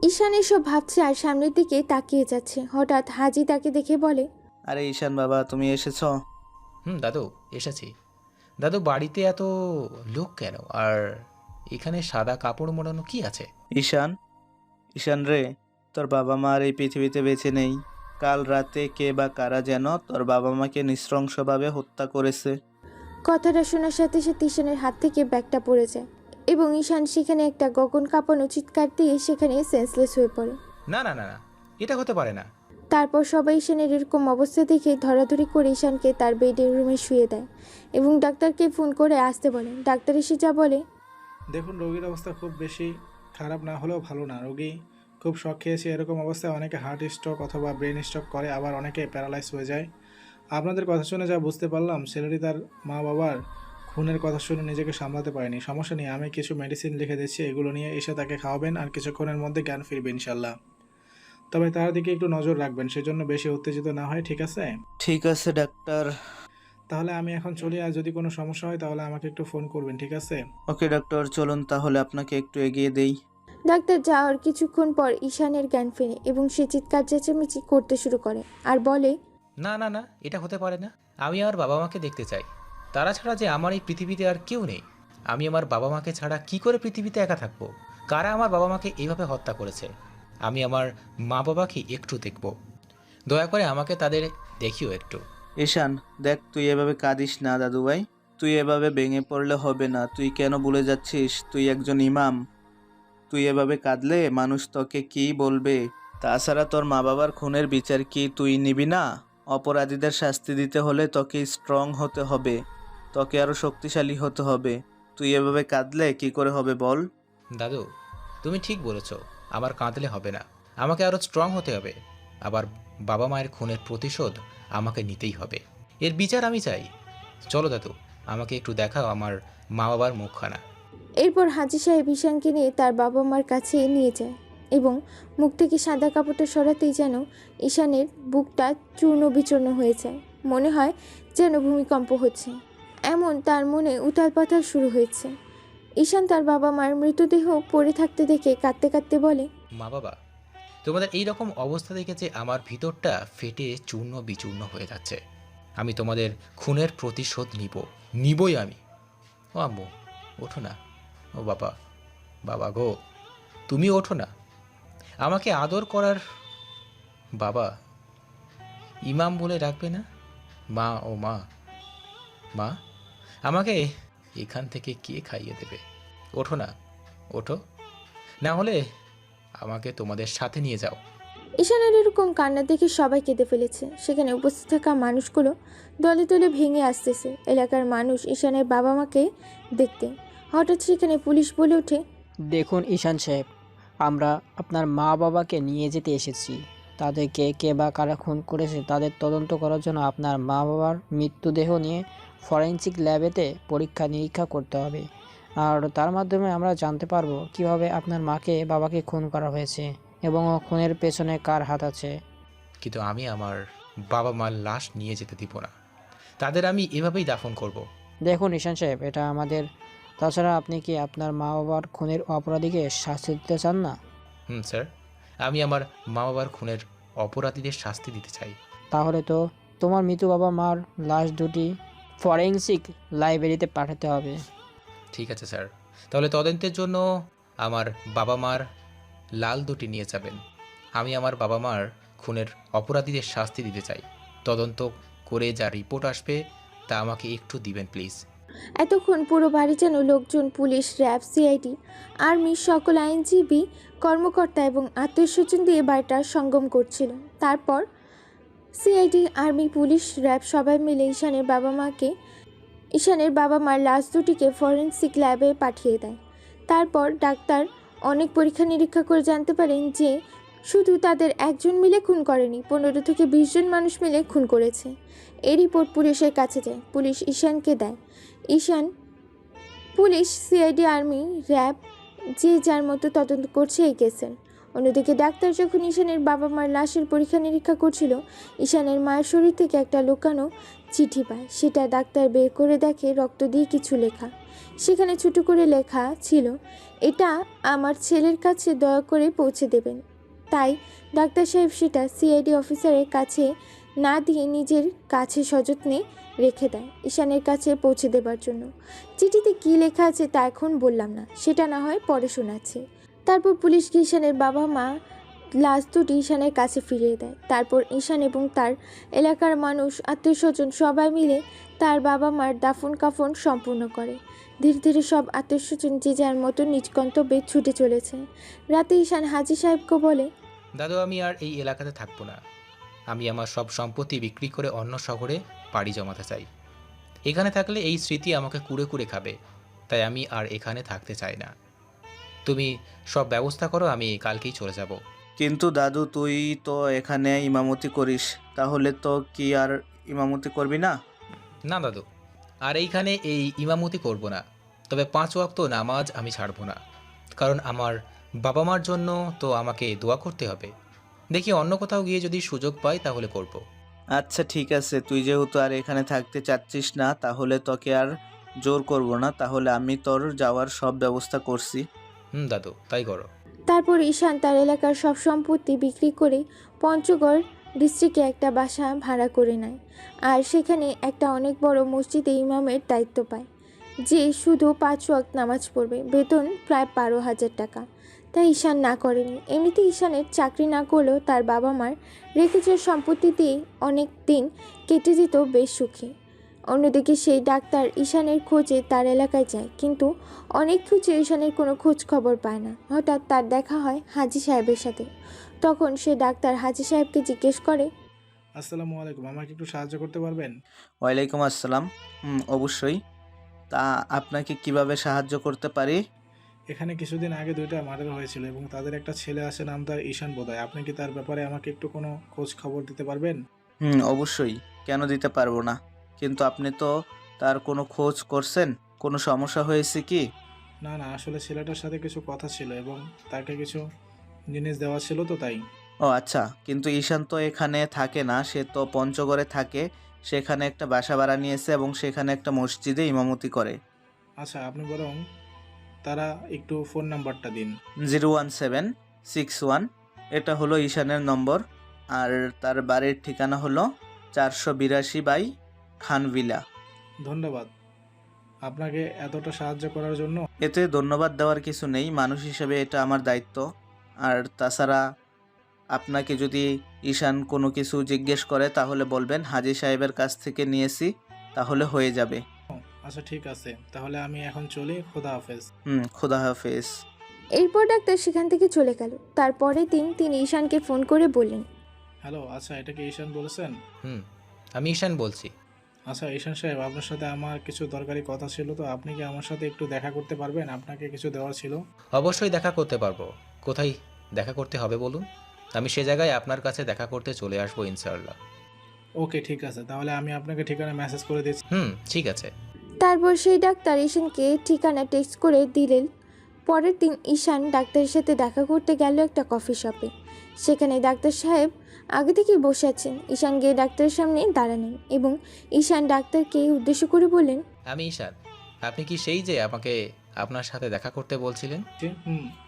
ঈশান এসব ভাবছে আর সামনের দিকে তাকিয়ে যাচ্ছে। হঠাৎ হাজি তাকে দেখে বলে, আরে ঈশান বাবা, তুমি এসেছো? দাদু এসেছি। দাদু বাড়িতে এত লোক কেন, আর এখানে সাদা কাপড় মোড়ানো কি আছে? ঈশান, ঈশান রে, তোর বাবা মা আর এই পৃথিবীতে বেঁচে নেই। কাল রাতে কে বা কারা যেন তোর বাবা মাকে নৃশংসভাবে হত্যা করেছে। কথাটা শোনার সাথে সাথে ঈশানের হাত থেকে ব্যাগটা পড়ে যায় এবং ঈশান সেখানে একটা গগন কাঁপানো চিৎকার দিয়ে সেখানে সেন্সলেস হয়ে পড়ে। না না না না, এটা হতে পারে না। তারপর সবাই ঈশানের এরকম অবস্থা দেখে ধরাধরি করে ঈশানকে তার বেডের রুমে শুয়ে দেয় এবং ডাক্তারকে ফোন করে আসতে বলে। ডাক্তার এসে যা বলে, দেখুন রোগীর অবস্থা খুব বেশি খারাপ না হলেও ভালো না। রোগী খুব শক খেয়েছে। এরকম অবস্থায় অনেকে হার্ট স্ট্রোক অথবা ব্রেন স্ট্রোক করে, আবার অনেকে প্যারালাইজ হয়ে যায়। আপনাদের কথা শুনে যা বুঝতে পারলাম, ছেলেটি তার মা বাবার খুনের কথা শুনে নিজেকে সামলাতে পারেনি। সমস্যা নেই, আমি কিছু মেডিসিন লিখে দিচ্ছি, এগুলো নিয়ে এসে তাকে খাওয়াবেন আর কিছুক্ষণের মধ্যে জ্ঞান ফিরবে ইনশাল্লাহ। তবে তার দিকে একটু নজর রাখবেন, সেজন্য বেশি উত্তেজিত না হয়, ঠিক আছে? ঠিক আছে ডাক্তার। তাহলে আমি এখন চলি, আর যদি কোনো সমস্যা হয় তাহলে আমাকে একটু ফোন করবেন, ঠিক আছে? ওকে ডাক্তার, চলুন তাহলে আপনাকে একটু এগিয়ে দেই। ডাক্তার যাওয়ার কিছুক্ষণ পর ঈশানের জ্ঞান ফেরে এবং সে চিৎকার চেঁচামেচি করতে শুরু করে আর বলে, না না না, এটা হতে পারে না। আমি আমার বাবা মাকে দেখতে চাই। তারা ছাড়া যে আমার এই পৃথিবীতে আর কেউ নেই। আমি আমার বাবা মাকে ছাড়া কি করে পৃথিবীতে একা থাকবো? কারা আমার বাবা মাকে এইভাবে হত্যা করেছে? আমি আমার মা বাবাকে একটু দেখব। দয়া করে আমাকে তাদের দেখিও একটু। ঈশান দেখ, তুই এভাবে কাঁদিস না দাদু ভাই। তুই এভাবে ভেঙে পড়লে হবে না। তুই কেন ভুলে যাচ্ছিস তুই একজন ইমাম? তুই এভাবে কাঁদলে মানুষ তোকে কি বলবে? তাছাড়া তোর মা বাবার খুনের বিচার কি তুই নিবি না? অপরাধীদের শাস্তি দিতে হলে তোকে স্ট্রং হতে হবে, তোকে আরো শক্তিশালী হতে হবে। তুই এভাবে কাঁদলে কি করে হবে বল? দাদু তুমি ঠিক বলেছ, আমার কাঁদলে হবে না, আমাকে আরও স্ট্রং হতে হবে। আবার বাবা মায়ের খুনের প্রতিশোধ আমাকে নিতেই হবে। এর বিচার আমি চাই। চলো দাদু, আমাকে একটু দেখাও আমার মা বাবার মুখখানা। এরপর হাজি সাহেব ঈশানকে নিয়ে তার বাবা মার কাছে নিয়ে যায় এবং মুখ থেকে সাদা কাপড়টা সরাতেই যেন ঈশানের বুকটা চূর্ণ বিচূর্ণ হয়ে যায়। মনে হয় যেন ভূমিকম্প হচ্ছে, এমন তার মনে উথাল পাথাল শুরু হয়েছে। ঈশান তার বাবা মার মৃতদেহ পড়ে থাকতে দেখে কাঁদতে কাঁদতে বলে, মা বাবা, তোমাদের এই রকম অবস্থা দেখে যে আমার ভিতরটা ফেটে চূর্ণ বিচূর্ণ হয়ে যাচ্ছে। আমি তোমাদের খুনের প্রতিশোধ নিবই আমি। ও আম্মু ওঠো না। ও বাবা, বাবা গো তুমি ওঠো না, আমাকে আদর করার বাবা ইমাম বলে ডাকবে না? মা ও মা, মা আমাকে এখান থেকে কে খাইয়ে দেবে? ওঠো না, ওঠো, না হলে আমাকে তোমাদের সাথে নিয়ে যাও। ঈশানের এরকম কান্না দেখে সবাই কেঁদে ফেলেছে। সেখানে উপস্থিত থাকা মানুষগুলো দলে দলে ভেঙে আসতেছে। এলাকার মানুষ ঈশানের বাবা মাকে দেখতে। হঠাৎ সেখানে পুলিশ বলে ওঠে, দেখুন ঈশান সাহেব, আমরা আপনার মা বাবাকে নিয়ে যেতে এসেছি। তাদেরকে কে বা কারা খুন করেছে তাদের তদন্ত করার জন্য আপনার মা বাবার মৃতদেহ নিয়ে ফরেনসিক ল্যাবেতে পরীক্ষা নিরীক্ষা করতে হবে। আর তার মাধ্যমে আমরা জানতে পারবো কিভাবে আপনার মাকে বাবাকে খুন করা হয়েছে এবং খুনের পেছনে কার হাত আছে। কিন্তু আমি আমার বাবা মার লাশ নিয়ে যেতে দিব না, তাদের আমি এভাবেই দাফন করব। দেখুন ঈশান সাহেব, এটা আমাদের, তাছাড়া আপনি কি আপনার মা বাবার খুনের অপরাধীকে শাস্তি দিতে চান না? স্যার, আমি আমার মা বাবার খুনের অপরাধীদের শাস্তি দিতে চাই। তাহলে তো তোমার মৃত বাবা মার লাশ দুটি ফরেনসিক লাইব্রেরিতে পাঠাতে হবে। ঠিক আছে স্যার, তাহলে তদন্তের জন্য আমার বাবা মার লাল দুটি নিয়ে যাবেন। আমি আমার বাবা মার খুনের অপরাধীদের শাস্তি দিতে চাই। তদন্ত করে যা রিপোর্ট আসবে তা আমাকে একটু দিবেন প্লিজ। এতক্ষণ পুরো বাড়ি যেন লোকজন, পুলিশ, র্যাব, সিআইডি, আর্মি, সকল আইনজীবী, কর্মকর্তা এবং আত্মীয়স্বজন দিয়ে বাড়িটা সঙ্গম করছিল। তারপর সিআইডি, আর্মি, পুলিশ, র্যাব সবাই মিলে ঈশানের বাবা মার লাশ দুটিকে ফরেনসিক ল্যাবে পাঠিয়ে দেয়। তারপর ডাক্তার অনেক পরীক্ষা নিরীক্ষা করে জানতে পারেন যে শুধু তাদের একজন মিলে খুন করেনি, 15 থেকে 20 জন মানুষ মিলে খুন করেছে। এই রিপোর্ট পুলিশের কাছে যায়। পুলিশ ঈশানকে দেয়। পুলিশ, সিআইডি, আর্মি, র্যাব যে যার মতো তদন্ত করছে এই কেসের। অন্যদিকে ডাক্তার যখন ঈশানের বাবা মার লাশের পরীক্ষা নিরীক্ষা করছিল, ঈশানের মায়ের শরীর থেকে একটা লুকানো চিঠি পায়। সেটা ডাক্তার বের করে দেখে রক্ত দিয়ে কিছু লেখা। সেখানে ছোট করে লেখা ছিল, এটা আমার ছেলের কাছে দয়া করে পৌঁছে দেবেন। তাই ডাক্তার সাহেব সেটা সিআইডি অফিসারের কাছে না দিয়ে নিজের কাছে সযত্নে রেখে দেয় ঈশানের কাছে পৌঁছে দেবার জন্য। চিঠিতে কী লেখা আছে তা এখন বললাম না, সেটা না হয় পরে শোনাচ্ছি। তারপর পুলিশ ঈশানের বাবা মা লাশ দুটি ঈশানের কাছে ফিরিয়ে দেয়। তারপর ঈশান এবং তার এলাকার মানুষ, আত্মীয়স্বজন সবাই মিলে তার বাবা মার দাফন কাফন সম্পূর্ণ করে। ধীরে ধীরে সব আত্মীয়স্বজন যে যার মতো নিজ গন্তব্যে ছুটে চলেছে। রাতে ঈশান হাজি সাহেবকে বলে, দাদু, আমি আর এই এলাকাতে থাকবো না। আমি আমার সব সম্পত্তি বিক্রি করে অন্য শহরে পাড়ি জমাতে চাই। এখানে থাকলে এই স্মৃতি আমাকে কুড়ে কুড়ে খাবে, তাই আমি আর এখানে থাকতে চাই না। তুমি সব ব্যবস্থা করো, আমি কালকেই চলে যাব। কিন্তু দাদু, তুই তো এখানে ইমামতি করিস, তাহলে তো কি আর ইমামতি করবি না? না দাদু, আর এইখানে এই ইমামতি করব না। তবে 5 ওয়াক্ত নামাজ আমি ছাড়ব না, কারণ আমার বাবা মার জন্য তো আমাকে দোয়া করতে হবে। দেখি অন্য কোথাও গিয়ে যদি সুযোগ পাই তাহলে করব। আচ্ছা ঠিক আছে, তুই যেহেতু আর এখানে থাকতে চাচ্ছিস না, তাহলে তোকে আর জোর করব না। তাহলে আমি তোর যাওয়ার সব ব্যবস্থা করছি। দাদু, তাই করো। তারপর ঈশান তার এলাকার সব সম্পত্তি বিক্রি করে পঞ্চগড় ডিস্ট্রিক্টে একটা বাসা ভাড়া করে নেয়। আর সেখানে একটা অনেক বড় মসজিদে ইমামের দায়িত্ব পায়, যে শুধু 5 ওয়াক্ত নামাজ পড়বে। বেতন প্রায় 12,000 টাকা। তাই ঈশান না করেনি। এমনিতে ঈশানের চাকরি না করলেও তার বাবা মার রেখে যাওয়া সম্পত্তি দিয়ে অনেক দিন কেটে যেত বেশ সুখী। অন্যদিকে সেই ডাক্তার ঈশানের খোঁজে তার এলাকায় যায়, কিন্তু অনেক খুঁজে ঈশানের কোনো খোঁজ খবর পায় না। হঠাৎ তার দেখা হয় হাজি সাহেবের সাথে। তখন সে ডাক্তার হাজি সাহেবকে জিজ্ঞেস করে, আসসালামু আলাইকুম, আমাকে একটু সাহায্য করতে পারবেন? ওয়ালাইকুম আসসালাম। অবশ্যই। তা আপনাকে কিভাবে সাহায্য করতে পারি? এখানে কিছুদিন আগে 2টা মার্ডার হয়েছিল এবং তাদের একটা ছেলে আছে, নাম তার ঈশান বোধহয়। আপনি কি তার ব্যাপারে আমাকে একটু কোনো খোঁজ খবর দিতে পারবেন? অবশ্যই, কেন দিতে পারবো না। কিন্তু আপনি তো তার কোনো খোঁজ করছেন? কোনো সমস্যা হয়েছে কি? না না, আসলে ছেলেটার সাথে কিছু কথা ছিল এবং তাকে কিছু জিনিস দেওয়া ছিল, তো তাই। ও আচ্ছা, কিন্তু ঈশান তো এখানে থাকে না, সে তো পঞ্চগড়ে থাকে। সেখানে একটা বাসা ভাড়া নিয়েছে এবং সেখানে একটা মসজিদে ইমামতি করে। আচ্ছা, আপনি বরং তারা একটু ফোন নাম্বারটা দিন। 01761, এটা হলো ঈশানের নম্বর। আর তার বাড়ির ঠিকানা হলো 482 বাই খানভিলা। ধন্যবাদ আপনাকে এতটা সাহায্য করার জন্য। এতে ধন্যবাদ দেওয়ার কিছু নেই, মানুষ হিসেবে এটা আমার দায়িত্ব। আর তাছাড়া আপনাকে যদি ঈশান কোনো কিছু জিজ্ঞেস করে তাহলে বলবেন হাজি সাহেবের কাছ থেকে নিয়েছি, তাহলে হয়ে যাবে। আচ্ছা ঠিক আছে, তাহলে আমি এখন চলি। খোদা হাফেজ। খোদা হাফেজ। এরপর ডাক্তার সেখান থেকে চলে গেল। তারপরের দিন তিনি ঈশানকে ফোন করে বললেন, হ্যালো, আচ্ছা এটা কি ঈশান বলেছেন? আমি ঈশান বলছি। আচ্ছা ঈশান সাহেব, আপনার সাথে আমার কিছু দরকারি কথা ছিল, তো আপনি কি আমার সাথে একটু দেখা করতে পারবেন? আপনাকে কিছু দেওয়ার ছিল। অবশ্যই দেখা করতে পারবো। কোথায় দেখা করতে হবে বলুন, আমি সে জায়গায় আপনার কাছে দেখা করতে চলে আসবো ইনশাআল্লাহ। ওকে ঠিক আছে, তাহলে আমি আপনাকে ঠিকানা মেসেজ করে দিচ্ছি। ঠিক আছে। তারপর সেই ডাক্তার ঈশানকে ঠিকানা টেক্সট করে দিলেন। পরের দিন ঈশান ডাক্তারের সাথে দেখা করতে গেল একটা কফি শপে। সেখানে ডাক্তার সাহেব আগে থেকেই বসে আছেন। ঈশান গিয়ে ডাক্তারের সামনে দাঁড়ালেন এবং ঈশান ডাক্তারকে উদ্দেশ্য করে বললেন, আমি ঈশান। আপনি কি সেই যে আমাকে আপনার সাথে দেখা করতে বলছিলেন?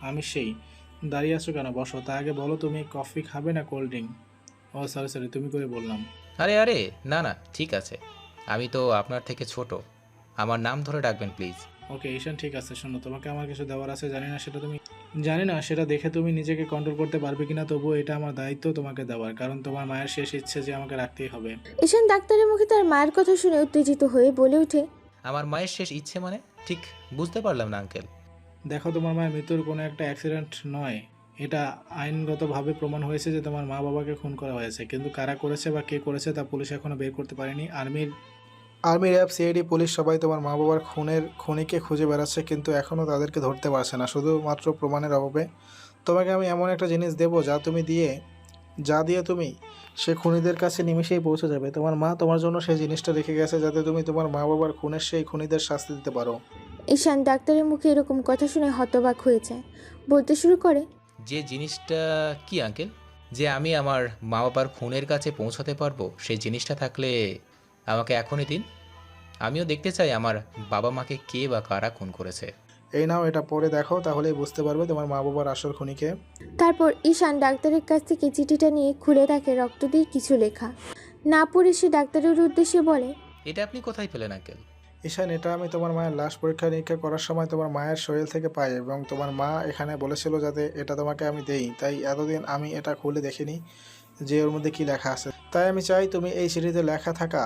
আমি সেই। দাঁড়িয়ে আছো কেন? বসো। তা আগে বলো, তুমি কফি খাবে না কোল্ড ড্রিঙ্ক? ও সরি, তুমি করে বললাম। আরে না ঠিক আছে, আমি তো আপনার থেকে ছোট, আমার নাম ধরে ডাকবেন প্লিজ। ওকে ঈশান ঠিক আছে। শোনো, তোমাকে আমার কিছু দেওয়ার আছে। জানি না সেটা দেখে তুমি নিজেকে কন্ট্রোল করতে পারবে কিনা, তবুও এটা আমার দায়িত্ব তোমাকে দেওয়ার, কারণ তোমার মায়ের শেষ ইচ্ছে যে আমাকে রাখতেই হবে। ঈশান ডাক্তারের মুখে তার মায়ের কথা শুনে উত্তেজিত হয়ে বলে ওঠে, আমার মায়ের শেষ ইচ্ছে মানে? ঠিক বুঝতে পারলাম না আঙ্কেল। দেখো, তোমার মায়ের মৃত্যুর কোনো একটা অ্যাক্সিডেন্ট নয়। এটা আইনগতভাবে প্রমাণ হয়েছে যে তোমার মা বাবাকে খুন করা হয়েছে, কিন্তু কারা করেছে বা কে করেছে তা পুলিশ এখনো বের করতে পারেনি। আর্মি, র্যাব, সিআইডি, পুলিশ সবাই তোমার মা বাবার খুনিকে খুঁজে বেড়াচ্ছে, কিন্তু এখনও তাদেরকে ধরতে পারছে না, শুধুমাত্র প্রমাণের অভাবে। তোমাকে আমি এমন একটা জিনিস দেবো যা দিয়ে তুমি সে খুনিদের কাছে নিমেষেই পৌঁছে যাবে। তোমার মা তোমার জন্য সেই জিনিসটা রেখে গেছে, যাতে তুমি তোমার মা বাবার খুনের সেই খুনিদের শাস্তি দিতে পারো। ঈশান ডাক্তারের মুখে এরকম কথা শুনে হতবাক হয়ে যায়। বলতে শুরু করে, যে জিনিসটা কি আঙ্কেল? যে আমি আমার মা বাবার খুনের কাছে পৌঁছাতে পারবো, সেই জিনিসটা থাকলে আমাকে এখনই দিন। আমিও দেখতে চাই আমার বাবা মাকে কে বা কারা খুন করেছে। এই নাও, এটা পরে দেখো, তাহলেই বুঝতে পারবে তোমার মা বাবার আসল খুনিকে। তারপর ঈশান ডাক্তারের কাছ থেকে চিঠিটা নিয়ে খুলে দেখে রক্ত দিয়ে কিছু লেখা। না পড়ে সে ডাক্তারের উদ্দেশ্যে বলে, এটা আপনি কোথায় পেলেন আঙ্কেল? ঈশান, এটা আমি তোমার মায়ের লাশ পরীক্ষা নিরীক্ষা করার সময় তোমার মায়ের শরীর থেকে পাই, এবং তোমার মা এখানে বলেছিল যাতে এটা তোমাকে আমি দেই, তাই এতদিন আমি এটা খুলে দেখিনি যে ওর মধ্যে কি লেখা আছে। তাই আমি চাই তুমি এই চিঠিতে লেখা থাকা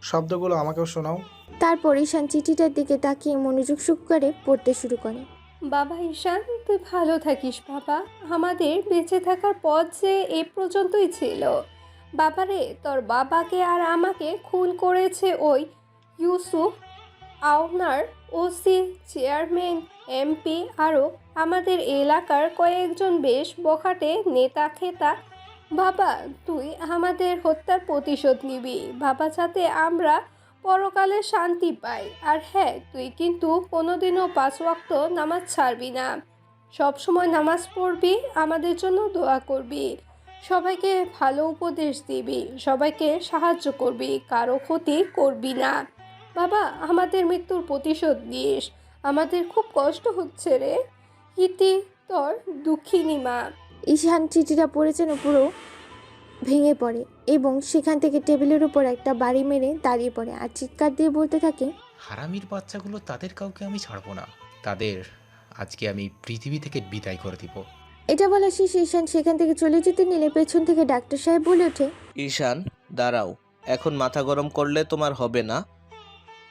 শব্দগুলো আমাকেও শোনাও। তারপর ঈশান চিঠিটার দিকে তাকিয়ে মনোযোগ সহকারে পড়তে শুরু করে। বাবা ঈশান, তুই ভালো থাকিস বাবা। আমাদের বেঁচে থাকার পথ যে এ পর্যন্তই ছিল। বাবারে, তোর বাবাকে আর আমাকে খুন করেছে ওই ইউসুফ, আওনার, ওসি, চেয়ারম্যান, এমপি, আরও আমাদের এলাকার কয়েকজন বেশ বখাটে নেতা খেতা। বাবা, তুই আমাদের হত্যার প্রতিশোধ নিবি বাবা, যাতে আমরা পরকালে শান্তি পাই। আর হ্যাঁ, তুই কিন্তু কোনোদিনও 5 ওয়াক্ত নামাজ ছাড়বি না। সব সময় নামাজ পড়বি, আমাদের জন্য দোয়া করবি, সবাইকে ভালো উপদেশ দিবি, সবাইকে সাহায্য করবি, কারো ক্ষতি করবি না। বাবা, আমাদের মৃত্যুর প্রতিশোধ নিস। আমাদের খুব কষ্ট হচ্ছে রে। ইতি তোর দুঃখিনী মা। ঈশান চিঠিটা পড়ে যেন পুরো ভেঙে পড়ে এবং সেখান থেকে টেবিলের উপর একটা বাড়ি মেরে দাঁড়িয়ে পড়ে আর চিৎকার দিয়ে বলতে থাকে, হারামির বাচ্চাগুলো, তাদের কাউকে আমি ছাড়বো না। তাদের আজকে আমি পৃথিবী থেকে বিদায় করে দিব। এটা বলা শেষে ঈশান সেখান থেকে চলে যেতে নিলে পেছন থেকে ডাক্তার সাহেব বলে ওঠে, ঈশান দাঁড়াও, এখন মাথা গরম করলে তোমার হবে না।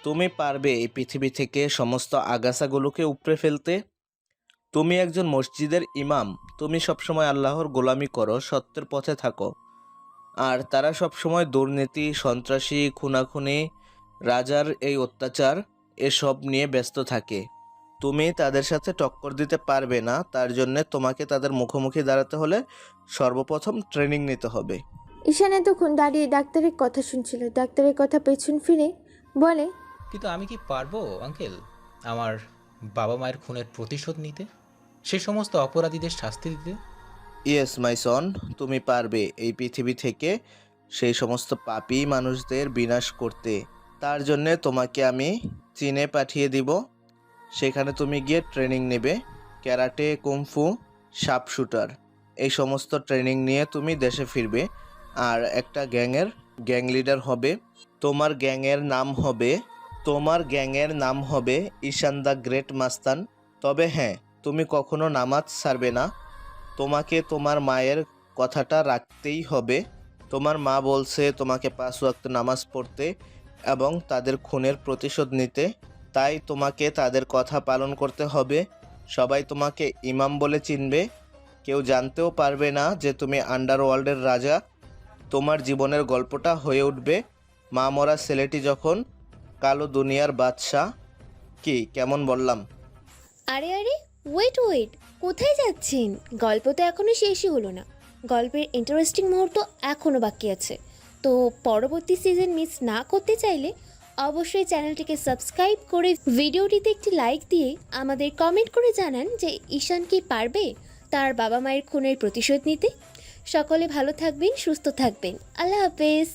তুমি পারবে এই পৃথিবী থেকে সমস্ত আগাছাগুলোকে উপড়ে ফেলতে? তুমি একজন মসজিদের ইমাম, তুমি সবসময় আল্লাহর গোলামি করো, সত্যের পথে থাকো, আর তারা সবসময় দুর্নীতি, সন্ত্রাসী, খুনাখুনি, রাজার এই অত্যাচার এসব নিয়ে ব্যস্ত থাকে। তুমি তাদের সাথে টক্কর দিতে পারবে না, তার জন্য তোমাকে তাদের মুখোমুখি দাঁড়াতে হলে সর্বপ্রথম ট্রেনিং নিতে হবে। ঈশান এতক্ষণ দাঁড়িয়ে ডাক্তারের কথা শুনছিল। ডাক্তারের কথা পেছন ফিরে বলে, কিন্তু আমি কি পারবো আঙ্কেল আমার বাবা মায়ের খুনের প্রতিশোধ নিতে, সে সমস্ত অপরাধীদের শাস্তি দিতে? ইয়েস মাই সন, তুমি পারবে এই পৃথিবী থেকে সেই সমস্ত পাপী মানুষদের বিনাশ করতে। তার জন্যে তোমাকে আমি চীনে পাঠিয়ে দিব। সেখানে তুমি গিয়ে ট্রেনিং নেবে, ক্যারাটে, কুমফু, শার্প শুটার, এই সমস্ত ট্রেনিং নিয়ে তুমি দেশে ফিরবে আর একটা গ্যাং লিডার হবে। তোমার গ্যাংয়ের নাম হবে ঈশান দ্য গ্রেট মাস্তান। তবে হ্যাঁ, তুমি কখনো নামাজ ছাড়বে না, তোমাকে তোমার মায়ের কথাটা রাখতেই হবে। তোমার মা বলছে তোমাকে 5 ওয়াক্ত নামাজ পড়তে এবং তাদের খুনের প্রতিশোধ নিতে, তাই তোমাকে তাদের কথা পালন করতে হবে। সবাই তোমাকে ইমাম বলে চিনবে, কেউ জানতেও পারবে না যে তুমি আন্ডারওয়ার্ল্ডের রাজা। তোমার জীবনের গল্পটা হয়ে উঠবে মা মরা ছেলেটি যখন কালো দুনিয়ার বাদশা। কি কেমন বললাম? আরে আরে, ওয়েট, কোথায় যাচ্ছেন? গল্প তো এখনো শেষই হলো না। গল্পের ইন্টারেস্টিং মুহূর্ত এখনও বাকি আছে। তো পরবর্তী সিজন মিস না করতে চাইলে অবশ্যই চ্যানেলটিকে সাবস্ক্রাইব করে ভিডিওটিতে একটি লাইক দিয়ে আমাদের কমেন্ট করে জানান যে ঈশান কি পারবে তার বাবা মায়ের খুনের প্রতিশোধ নিতে। সকলে ভালো থাকবেন, সুস্থ থাকবেন। আল্লাহ হাফেজ।